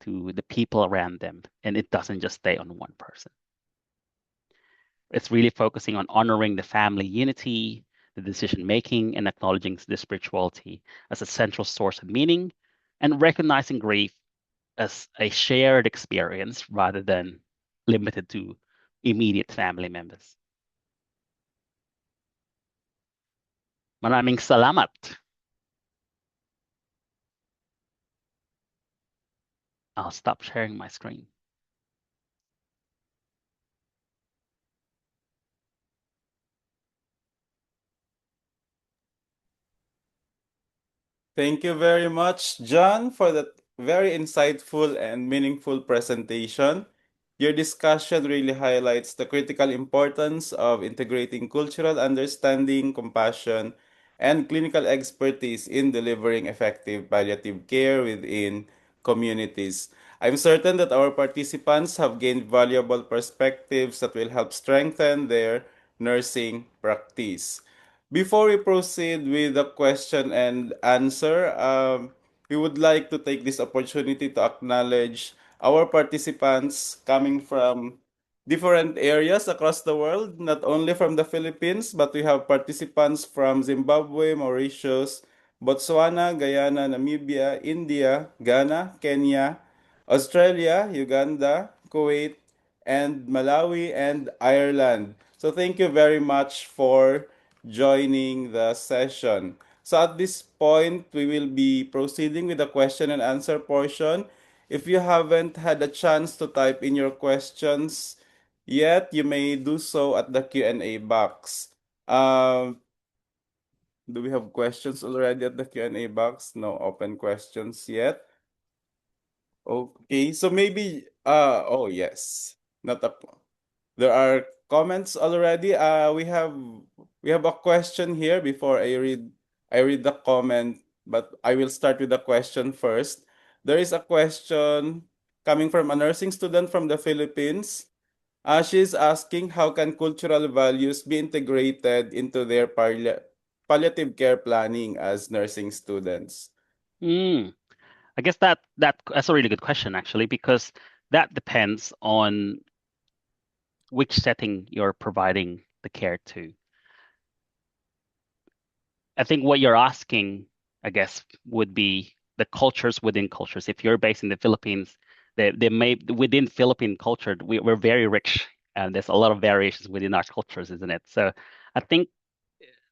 to the people around them, and it doesn't just stay on one person. It's really focusing on honoring the family unity, the decision making, and acknowledging the spirituality as a central source of meaning, and recognizing grief as a shared experience rather than limited to immediate family members. Maraming salamat. I'll stop sharing my screen. Thank you very much, John, for that very insightful and meaningful presentation. Your discussion really highlights the critical importance of integrating cultural understanding, compassion, and clinical expertise in delivering effective palliative care within communities. I'm certain that our participants have gained valuable perspectives that will help strengthen their nursing practice. Before we proceed with the question and answer, we would like to take this opportunity to acknowledge our participants coming from different areas across the world, not only from the Philippines, but we have participants from Zimbabwe, Mauritius, Botswana, Guyana, Namibia, India, Ghana, Kenya, Australia, Uganda, Kuwait, and Malawi and Ireland. So thank you very much for joining the session. So at this point, we will be proceeding with the question and answer portion. If you haven't had a chance to type in your questions yet, you may do so at the Q&A box. Do we have questions already at the Q&A box? No open questions yet. Okay, so maybe, oh yes, not a, there are comments already. We have a question here before I read the comment, but I will start with the question first. There is a question coming from a nursing student from the Philippines. She's asking how can cultural values be integrated into their palliative care planning as nursing students? I guess that's a really good question, actually, because that depends on which setting you're providing the care to. I think what you're asking, I guess, would be the cultures within cultures. If you're based in the Philippines, they may within Philippine culture, we're very rich, and there's a lot of variations within our cultures, isn't it? So I think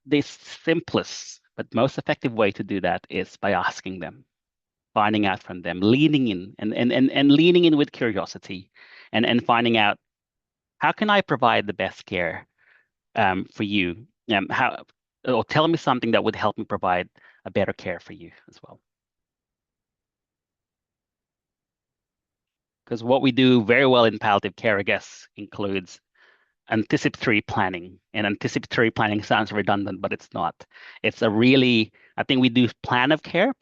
the simplest but most effective way to do that is by asking them, finding out from them, leaning in and leaning in with curiosity and finding out how can I provide the best care for you? Or tell me something that would help me provide a better care for you as well. Because what we do very well in palliative care, I guess, includes anticipatory planning. And anticipatory planning sounds redundant, but it's not. It's I think we do care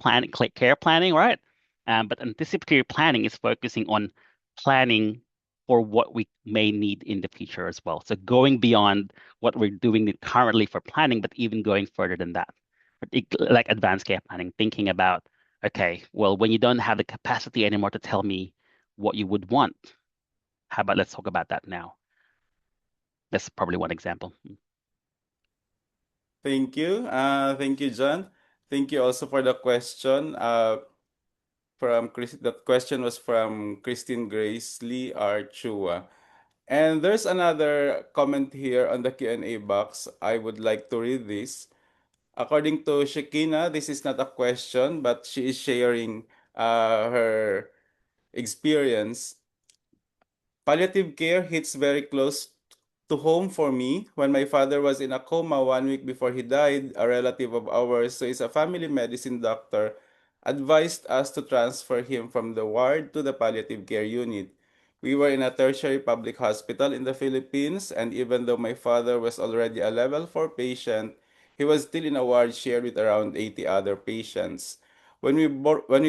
planning, right? But anticipatory planning is focusing on planning for what we may need in the future as well. So going beyond what we're doing currently for planning, but even going further than that. Like advanced care planning, thinking about, okay, well, when you don't have the capacity anymore to tell me what you would want, how about let's talk about that now? That's probably one example. Thank you. Thank you, John. Thank you also for the question. That question was from Christine Grace Lee Archua. And there's another comment here on the Q&A box. I would like to read this. According to Shekina, this is not a question, but she is sharing her experience. Palliative care hits very close to home for me. When my father was in a coma 1 week before he died, a relative of ours, who is a family medicine doctor, advised us to transfer him from the ward to the palliative care unit. We were in a tertiary public hospital in the Philippines, and even though my father was already a level 4 patient, he was still in a ward shared with around 80 other patients. When we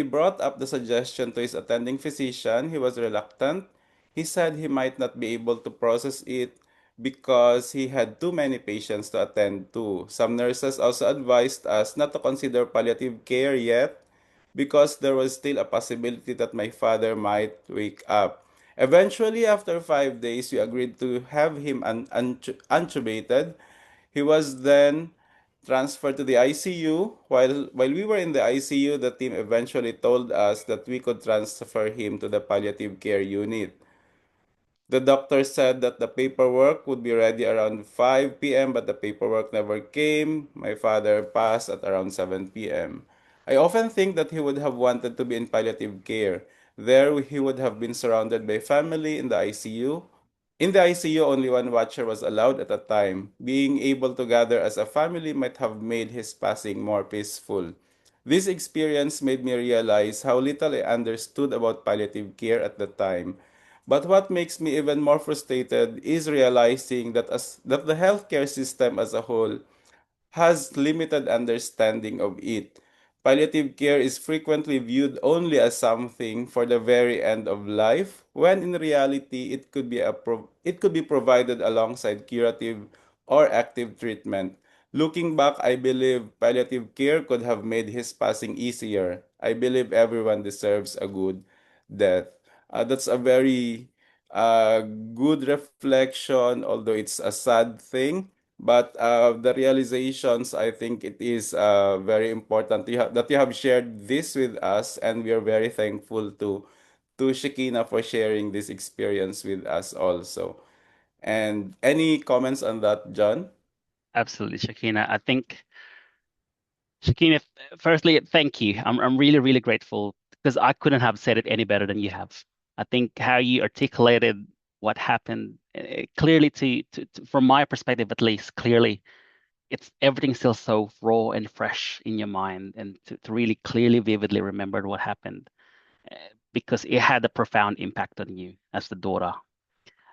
brought up the suggestion to his attending physician, he was reluctant. He said he might not be able to process it because he had too many patients to attend to. Some nurses also advised us not to consider palliative care yet because there was still a possibility that my father might wake up. Eventually, after 5 days, we agreed to have him intubated. He was then transferred to the ICU. While we were in the ICU, the team eventually told us that we could transfer him to the palliative care unit. The doctor said that the paperwork would be ready around 5 p.m., but the paperwork never came. My father passed at around 7 p.m. I often think that he would have wanted to be in palliative care. There, he would have been surrounded by family in the ICU. In the ICU, only one watcher was allowed at a time. Being able to gather as a family might have made his passing more peaceful. This experience made me realize how little I understood about palliative care at the time. But what makes me even more frustrated is realizing that the healthcare system as a whole has limited understanding of it. Palliative care is frequently viewed only as something for the very end of life, when in reality it could be provided alongside curative or active treatment. Looking back, I believe palliative care could have made his passing easier. I believe everyone deserves a good death. That's a very uh, good reflection, although it's a sad thing. But the realizations, I think it is very important that you have shared this with us, and we are very thankful to Shakina for sharing this experience with us also. And any comments on that, John? Absolutely, Shakina. I think, Shakina, firstly, thank you. I'm really, really grateful because I couldn't have said it any better than you have. I think how you articulated what happened clearly from my perspective at least, clearly it's everything still so raw and fresh in your mind, and to really clearly, vividly remember what happened because it had a profound impact on you as the daughter.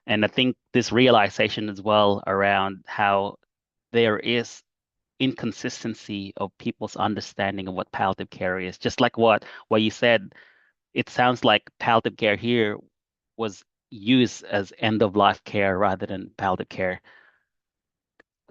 And I think this realization as well around how there is inconsistency of people's understanding of what palliative care is, just like what you said, it sounds like palliative care here was used as end of life care rather than palliative care.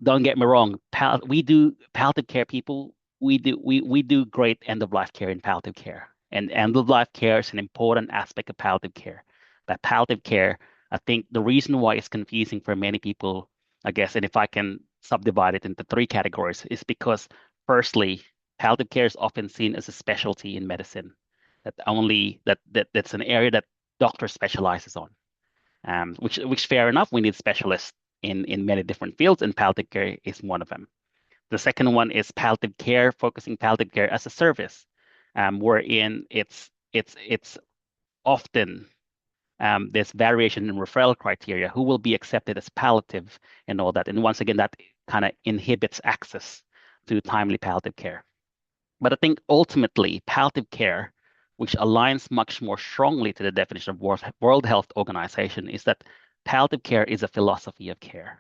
Don't get me wrong, we do palliative care people, we do great end of life care in palliative care. And end of life care is an important aspect of palliative care. But palliative care, I think the reason why it's confusing for many people, I guess, and if I can subdivide it into three categories, is because firstly, palliative care is often seen as a specialty in medicine. That's an area that doctors specializes on. Which fair enough, we need specialists in many different fields, and palliative care is one of them. The second one is palliative care, focusing palliative care as a service, wherein it's often there's variation in referral criteria, who will be accepted as palliative and all that. And once again, that kind of inhibits access to timely palliative care. But I think ultimately, palliative care, which aligns much more strongly to the definition of World Health Organization, is that palliative care is a philosophy of care.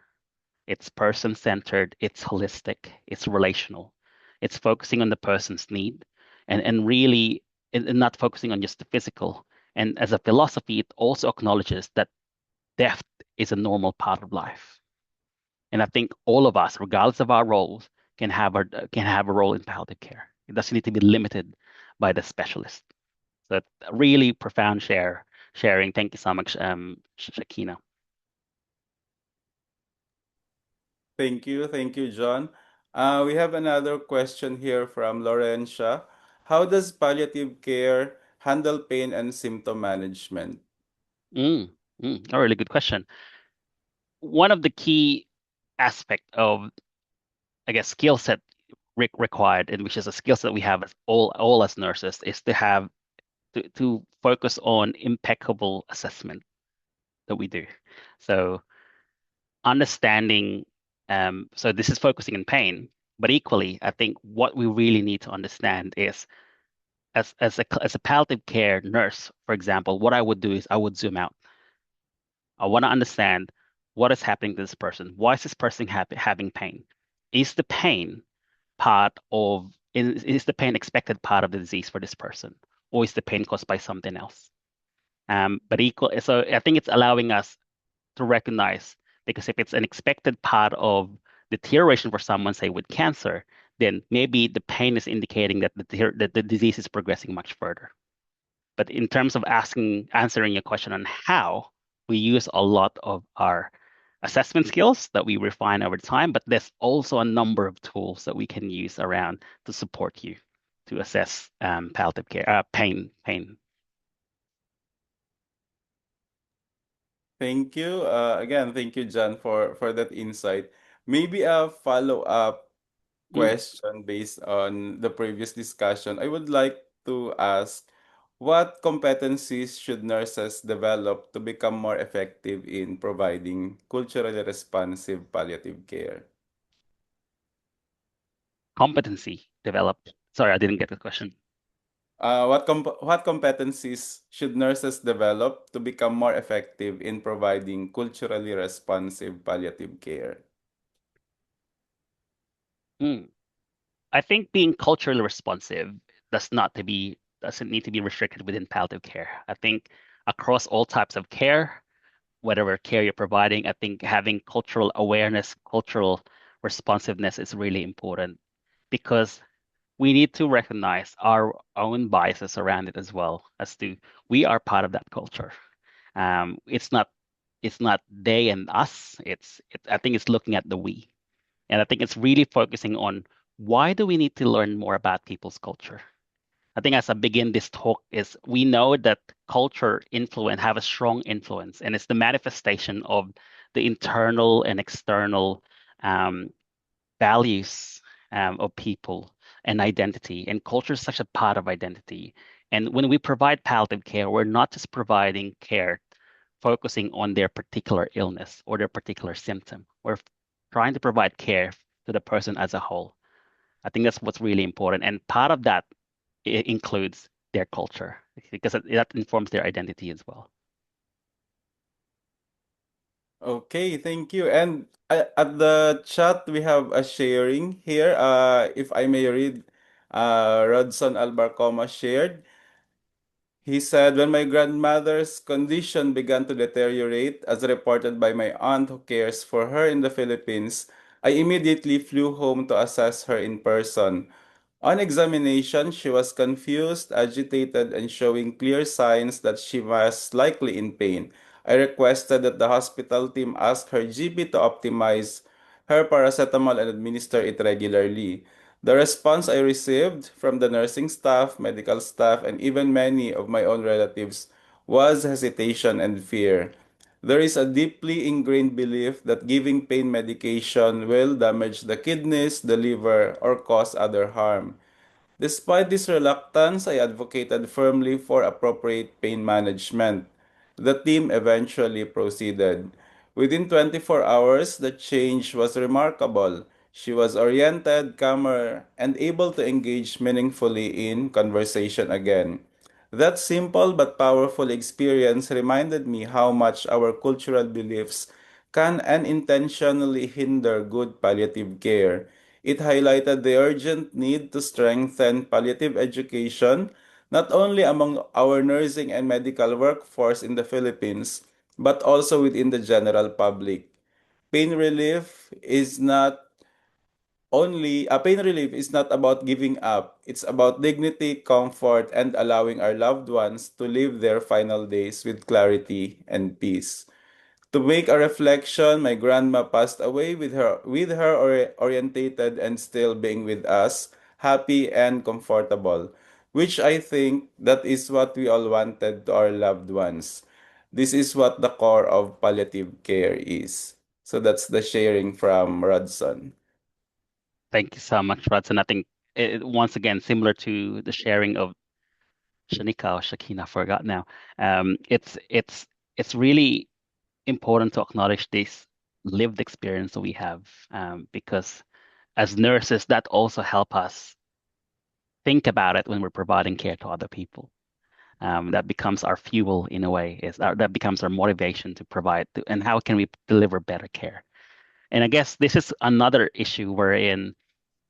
It's person-centered, it's holistic, it's relational. It's focusing on the person's need and really and not focusing on just the physical. And as a philosophy, it also acknowledges that death is a normal part of life. And I think all of us, regardless of our roles, can have a role in palliative care. It doesn't need to be limited by the specialist. So really profound sharing. Thank you so much, Shakina. Thank you, John. We have another question here from Laurentia. How does palliative care handle pain and symptom management? A really good question. One of the key aspect of, I guess, skill set required, and which is a skill set we have as all as nurses, is to focus on impeccable assessment that we do. So understanding, so this is focusing on pain, but equally, I think what we really need to understand is as a palliative care nurse, for example, what I would do is I would zoom out. I want to understand what is happening to this person. Why is this person having pain? Is the pain is the pain expected part of the disease for this person, or is the pain caused by something else? So I think it's allowing us to recognize, because if it's an expected part of deterioration for someone, say with cancer, then maybe the pain is indicating that the disease is progressing much further. But in terms of answering your question on how, we use a lot of our assessment skills that we refine over time, but there's also a number of tools that we can use around to support you to assess palliative care, pain. Thank you. Again, thank you, John, for that insight. Maybe a follow-up question based on the previous discussion. I would like to ask, what competencies should nurses develop to become more effective in providing culturally responsive palliative care? Competency developed. Sorry, I didn't get the question. What competencies should nurses develop to become more effective in providing culturally responsive palliative care? I think being culturally responsive doesn't need to be restricted within palliative care. I think across all types of care, whatever care you're providing, I think having cultural awareness, cultural responsiveness is really important because we need to recognize our own biases around it as well as to we are part of that culture. It's not they and us. I think it's looking at the we. And I think it's really focusing on why do we need to learn more about people's culture? I think as I begin this talk is we know that culture influence have a strong influence, and it's the manifestation of the internal and external values of people and identity. And culture is such a part of identity. And when we provide palliative care, we're not just providing care focusing on their particular illness or their particular symptom. We're trying to provide care to the person as a whole. I think that's what's really important. And part of that includes their culture because that informs their identity as well. Okay, thank you. And at the chat, we have a sharing here. If I may read, Rodson Albarcoma shared. He said, when my grandmother's condition began to deteriorate, as reported by my aunt who cares for her in the Philippines, I immediately flew home to assess her in person. On examination, she was confused, agitated, and showing clear signs that she was likely in pain. I requested that the hospital team ask her GP to optimize her paracetamol and administer it regularly. The response I received from the nursing staff, medical staff, and even many of my own relatives was hesitation and fear. There is a deeply ingrained belief that giving pain medication will damage the kidneys, the liver, or cause other harm. Despite this reluctance, I advocated firmly for appropriate pain management. The team eventually proceeded. Within 24 hours, the change was remarkable. She was oriented, calmer, and able to engage meaningfully in conversation again. That simple but powerful experience reminded me how much our cultural beliefs can unintentionally hinder good palliative care. It highlighted the urgent need to strengthen palliative education, not only among our nursing and medical workforce in the Philippines, but also within the general public. Pain relief is not pain relief is not about giving up. It's about dignity, comfort, and allowing our loved ones to live their final days with clarity and peace. To make a reflection, my grandma passed away with her orientated and still being with us, happy and comfortable, which I think that is what we all wanted to our loved ones. This is what the core of palliative care is. So that's the sharing from Rodson. Thank you so much, Rodson. I think once again, similar to the sharing of Shanika or Shakina, I forgot now. It's really important to acknowledge this lived experience that we have because as nurses, that also help us think about it when we're providing care to other people. That becomes our fuel in a way. That becomes our motivation to provide, and how can we deliver better care? And I guess this is another issue wherein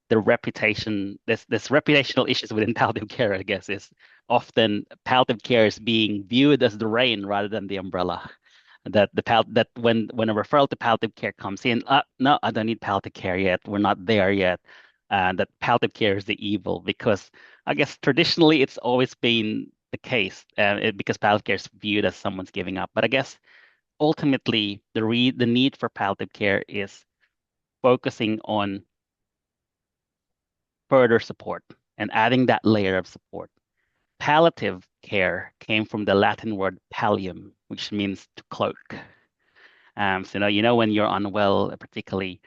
the reputation, this reputational issues within palliative care, I guess, is often palliative care is being viewed as the rain rather than the umbrella. That when a referral to palliative care comes in, no, I don't need palliative care yet. We're not there yet. That palliative care is the evil because I guess traditionally it's always been the case, because palliative care is viewed as someone's giving up. But I guess ultimately the need for palliative care is focusing on further support and adding that layer of support. Palliative care came from the Latin word pallium, which means to cloak. So when you're unwell, particularly,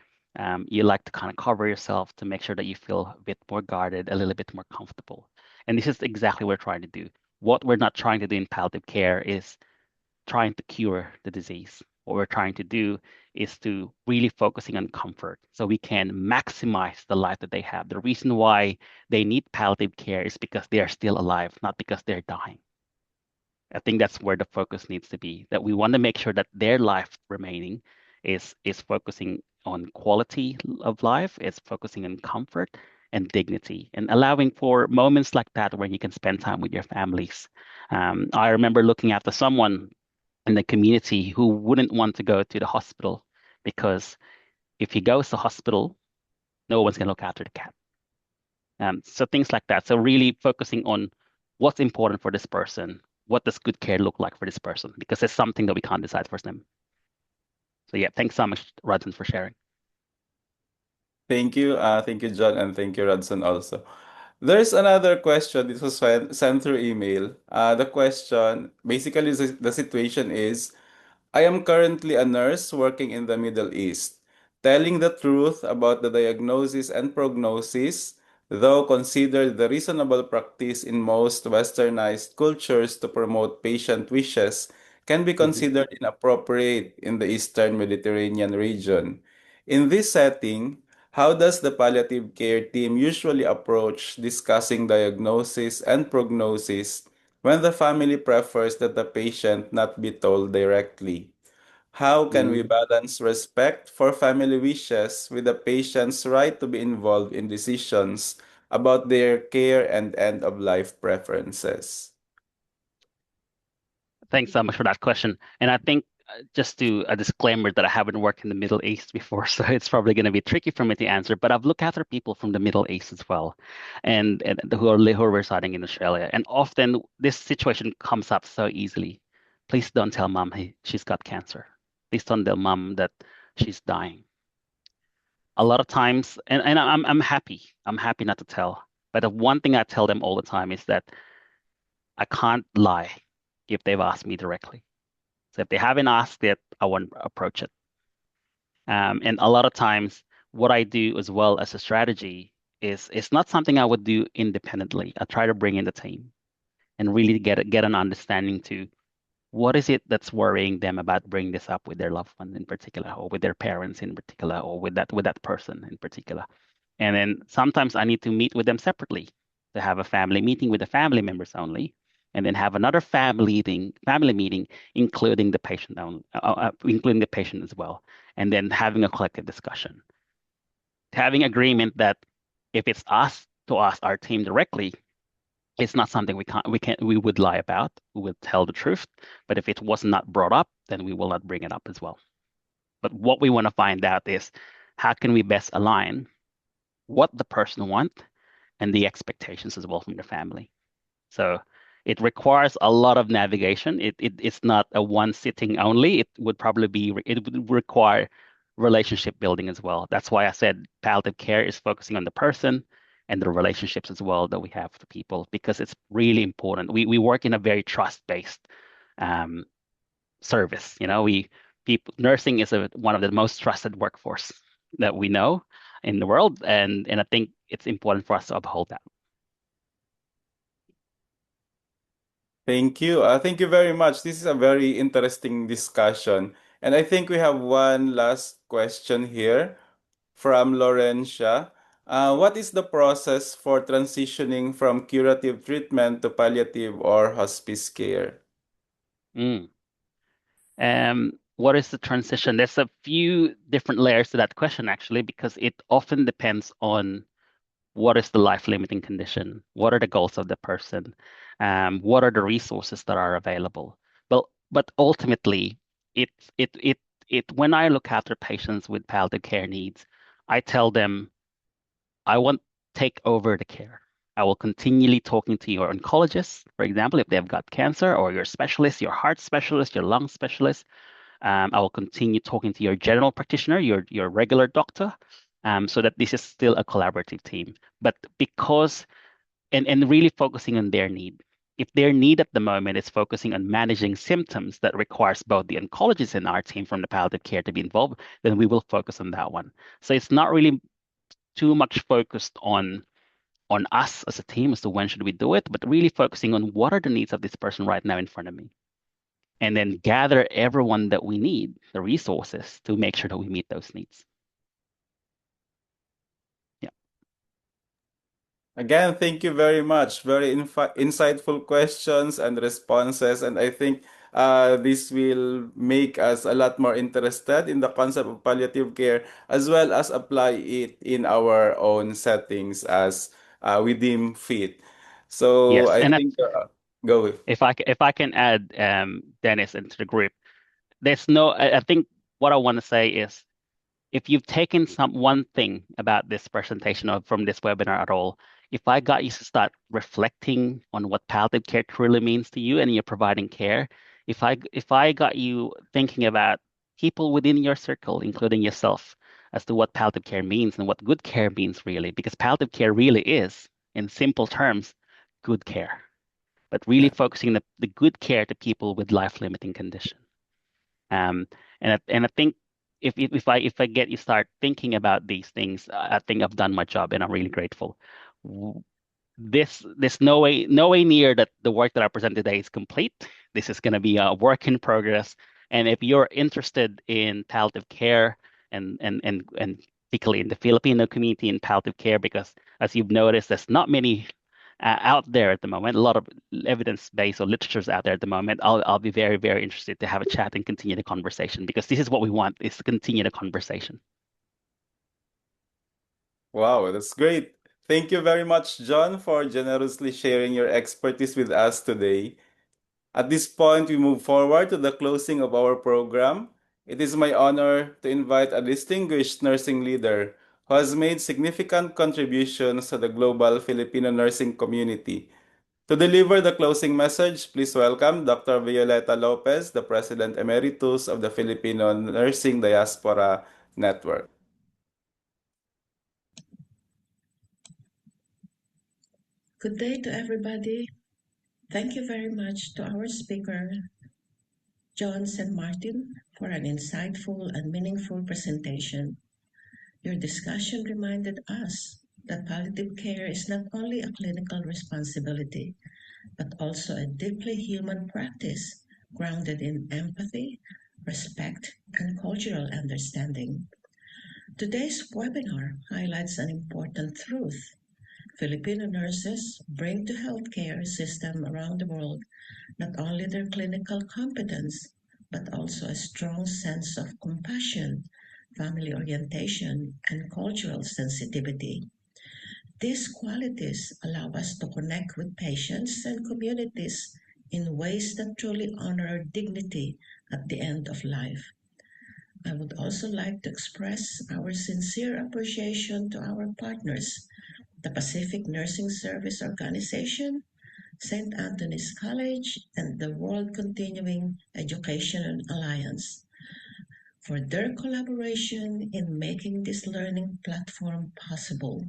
you like to kind of cover yourself to make sure that you feel a bit more guarded, a little bit more comfortable. And this is exactly what we're trying to do. What we're not trying to do in palliative care is trying to cure the disease. What we're trying to do is to really focusing on comfort so we can maximize the life that they have. The reason why they need palliative care is because they are still alive, not because they're dying. I think that's where the focus needs to be, that we want to make sure that their life remaining is focusing on quality of life, is focusing on comfort and dignity, and allowing for moments like that where you can spend time with your families. I remember looking after someone in the community who wouldn't want to go to the hospital because if he goes to the hospital, no one's going to look after the cat. So things like that. So really focusing on what's important for this person. What does good care look like for this person? Because it's something that we can't decide for them. So yeah, thanks so much, Rodson, for sharing. Thank you, John, and thank you, Radson, also. There's another question. This was sent through email. The question, basically, the situation is, I am currently a nurse working in the Middle East. Telling the truth about the diagnosis and prognosis, though considered the reasonable practice in most westernized cultures to promote patient wishes, can be considered inappropriate in the Eastern Mediterranean region. In this setting, how does the palliative care team usually approach discussing diagnosis and prognosis when the family prefers that the patient not be told directly? How can we balance respect for family wishes with the patient's right to be involved in decisions about their care and end-of-life preferences? Thanks so much for that question. And I think just a disclaimer that I haven't worked in the Middle East before, so it's probably going to be tricky for me to answer, but I've looked after people from the Middle East as well, and who are residing in Australia. And often this situation comes up so easily. Please don't tell mom she's got cancer. Please don't tell mom that she's dying. A lot of times, and I'm happy. I'm happy not to tell. But the one thing I tell them all the time is that I can't lie if they've asked me directly. So if they haven't asked it, I won't approach it. And a lot of times, what I do as well as a strategy is it's not something I would do independently. I try to bring in the team and really get an understanding to what is it that's worrying them about bringing this up with their loved one in particular, or with their parents in particular, or with that person in particular. And then sometimes I need to meet with them separately to have a family meeting with the family members only, and then have another family meeting, including the patient including the patient as well, and then having a collective discussion, having agreement that if it's us to ask our team directly, it's not something we would lie about. We would tell the truth. But if it was not brought up, then we will not bring it up as well. But what we want to find out is how can we best align what the person wants and the expectations as well from the family. So it requires a lot of navigation. It's not a one sitting only. It would require relationship building as well. That's why I said palliative care is focusing on the person and the relationships as well that we have with the people, because it's really important. We work in a very trust-based service. Nursing is one of the most trusted workforce that we know in the world, and I think it's important for us to uphold that. Thank you. Thank you very much. This is a very interesting discussion. And I think we have one last question here from Laurentia. What is the process for transitioning from curative treatment to palliative or hospice care? What is the transition? There's a few different layers to that question, actually, because it often depends on what is the life-limiting condition, what are the goals of the person, what are the resources that are available. But ultimately, when I look after patients with palliative care needs, I tell them, I want to take over the care. I will continually talking to your oncologist, for example, if they've got cancer, or your specialist, your heart specialist, your lung specialist, I will continue talking to your general practitioner, your regular doctor, so that this is still a collaborative team. But because and really focusing on their need. If their need at the moment is focusing on managing symptoms that requires both the oncologist and our team from the palliative care to be involved, then we will focus on that one. So it's not really too much focused on us as a team as to when should we do it, but really focusing on what are the needs of this person right now in front of me. And then gather everyone that we need, the resources to make sure that we meet those needs. Again, thank you very much. Very insightful questions and responses. And I think this will make us a lot more interested in the concept of palliative care, as well as apply it in our own settings as we deem fit. So Yes, I and think, go with. if I can add Dennis into the group, there's no. I think what I want to say is, if you've taken one thing about this presentation or from this webinar at all, if I got you to start reflecting on what palliative care truly means to you and you're providing care, if I got you thinking about people within your circle, including yourself, as to what palliative care means and what good care means really, because palliative care really is, in simple terms, good care, but really Yeah. focusing the good care to people with life-limiting condition. And I think if I get you start thinking about these things, I think I've done my job, and I'm really grateful. This no way near that the work that I present today is complete. This is going to be a work in progress. And if you're interested in palliative care and particularly in the Filipino community in palliative care, because as you've noticed, there's not many out there at the moment. A lot of evidence-based or literatures out there at the moment. I'll be very, very interested to have a chat and continue the conversation, because this is what we want, is to continue the conversation. Wow, that's great. Thank you very much, John, for generously sharing your expertise with us today. At this point, we move forward to the closing of our program. It is my honor to invite a distinguished nursing leader who has made significant contributions to the global Filipino nursing community. To deliver the closing message, please welcome Dr. Violeta Lopez, the President Emeritus of the Filipino Nursing Diaspora Network. Good day to everybody. Thank you very much to our speaker, Jon San Martin, for an insightful and meaningful presentation. Your discussion reminded us that palliative care is not only a clinical responsibility, but also a deeply human practice grounded in empathy, respect, and cultural understanding. Today's webinar highlights an important truth. Filipino nurses bring to healthcare system around the world not only their clinical competence, but also a strong sense of compassion, family orientation, and cultural sensitivity. These qualities allow us to connect with patients and communities in ways that truly honor dignity at the end of life. I would also like to express our sincere appreciation to our partners, the Pacific Nursing Service Organization, St. Anthony's College, and the World Continuing Education Alliance, for their collaboration in making this learning platform possible.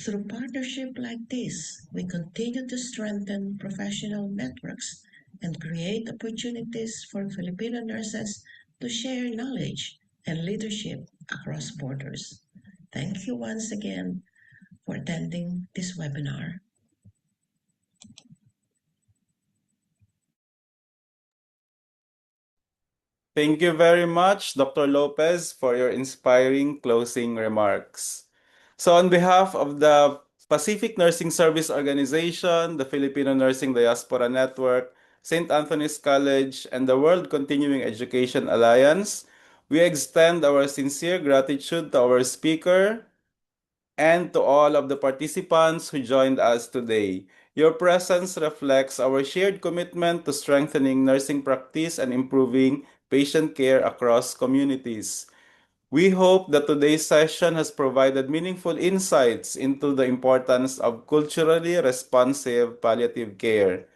Through partnership like this, we continue to strengthen professional networks and create opportunities for Filipino nurses to share knowledge and leadership across borders. Thank you once again for attending this webinar. Thank you very much, Dr. Lopez, for your inspiring closing remarks. So on behalf of the Pacific Nursing Service Organization, the Filipino Nursing Diaspora Network, St. Anthony's College, and the World Continuing Education Alliance, we extend our sincere gratitude to our speaker and to all of the participants who joined us today. Your presence reflects our shared commitment to strengthening nursing practice and improving patient care across communities. We hope that today's session has provided meaningful insights into the importance of culturally responsive palliative care.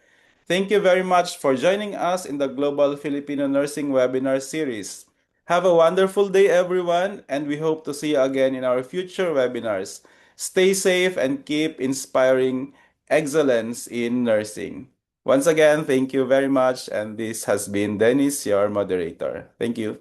Thank you very much for joining us in the Global Filipino Nursing Webinar Series. Have a wonderful day, everyone, and we hope to see you again in our future webinars. Stay safe and keep inspiring excellence in nursing. Once again, thank you very much, and this has been Dennis, your moderator. Thank you.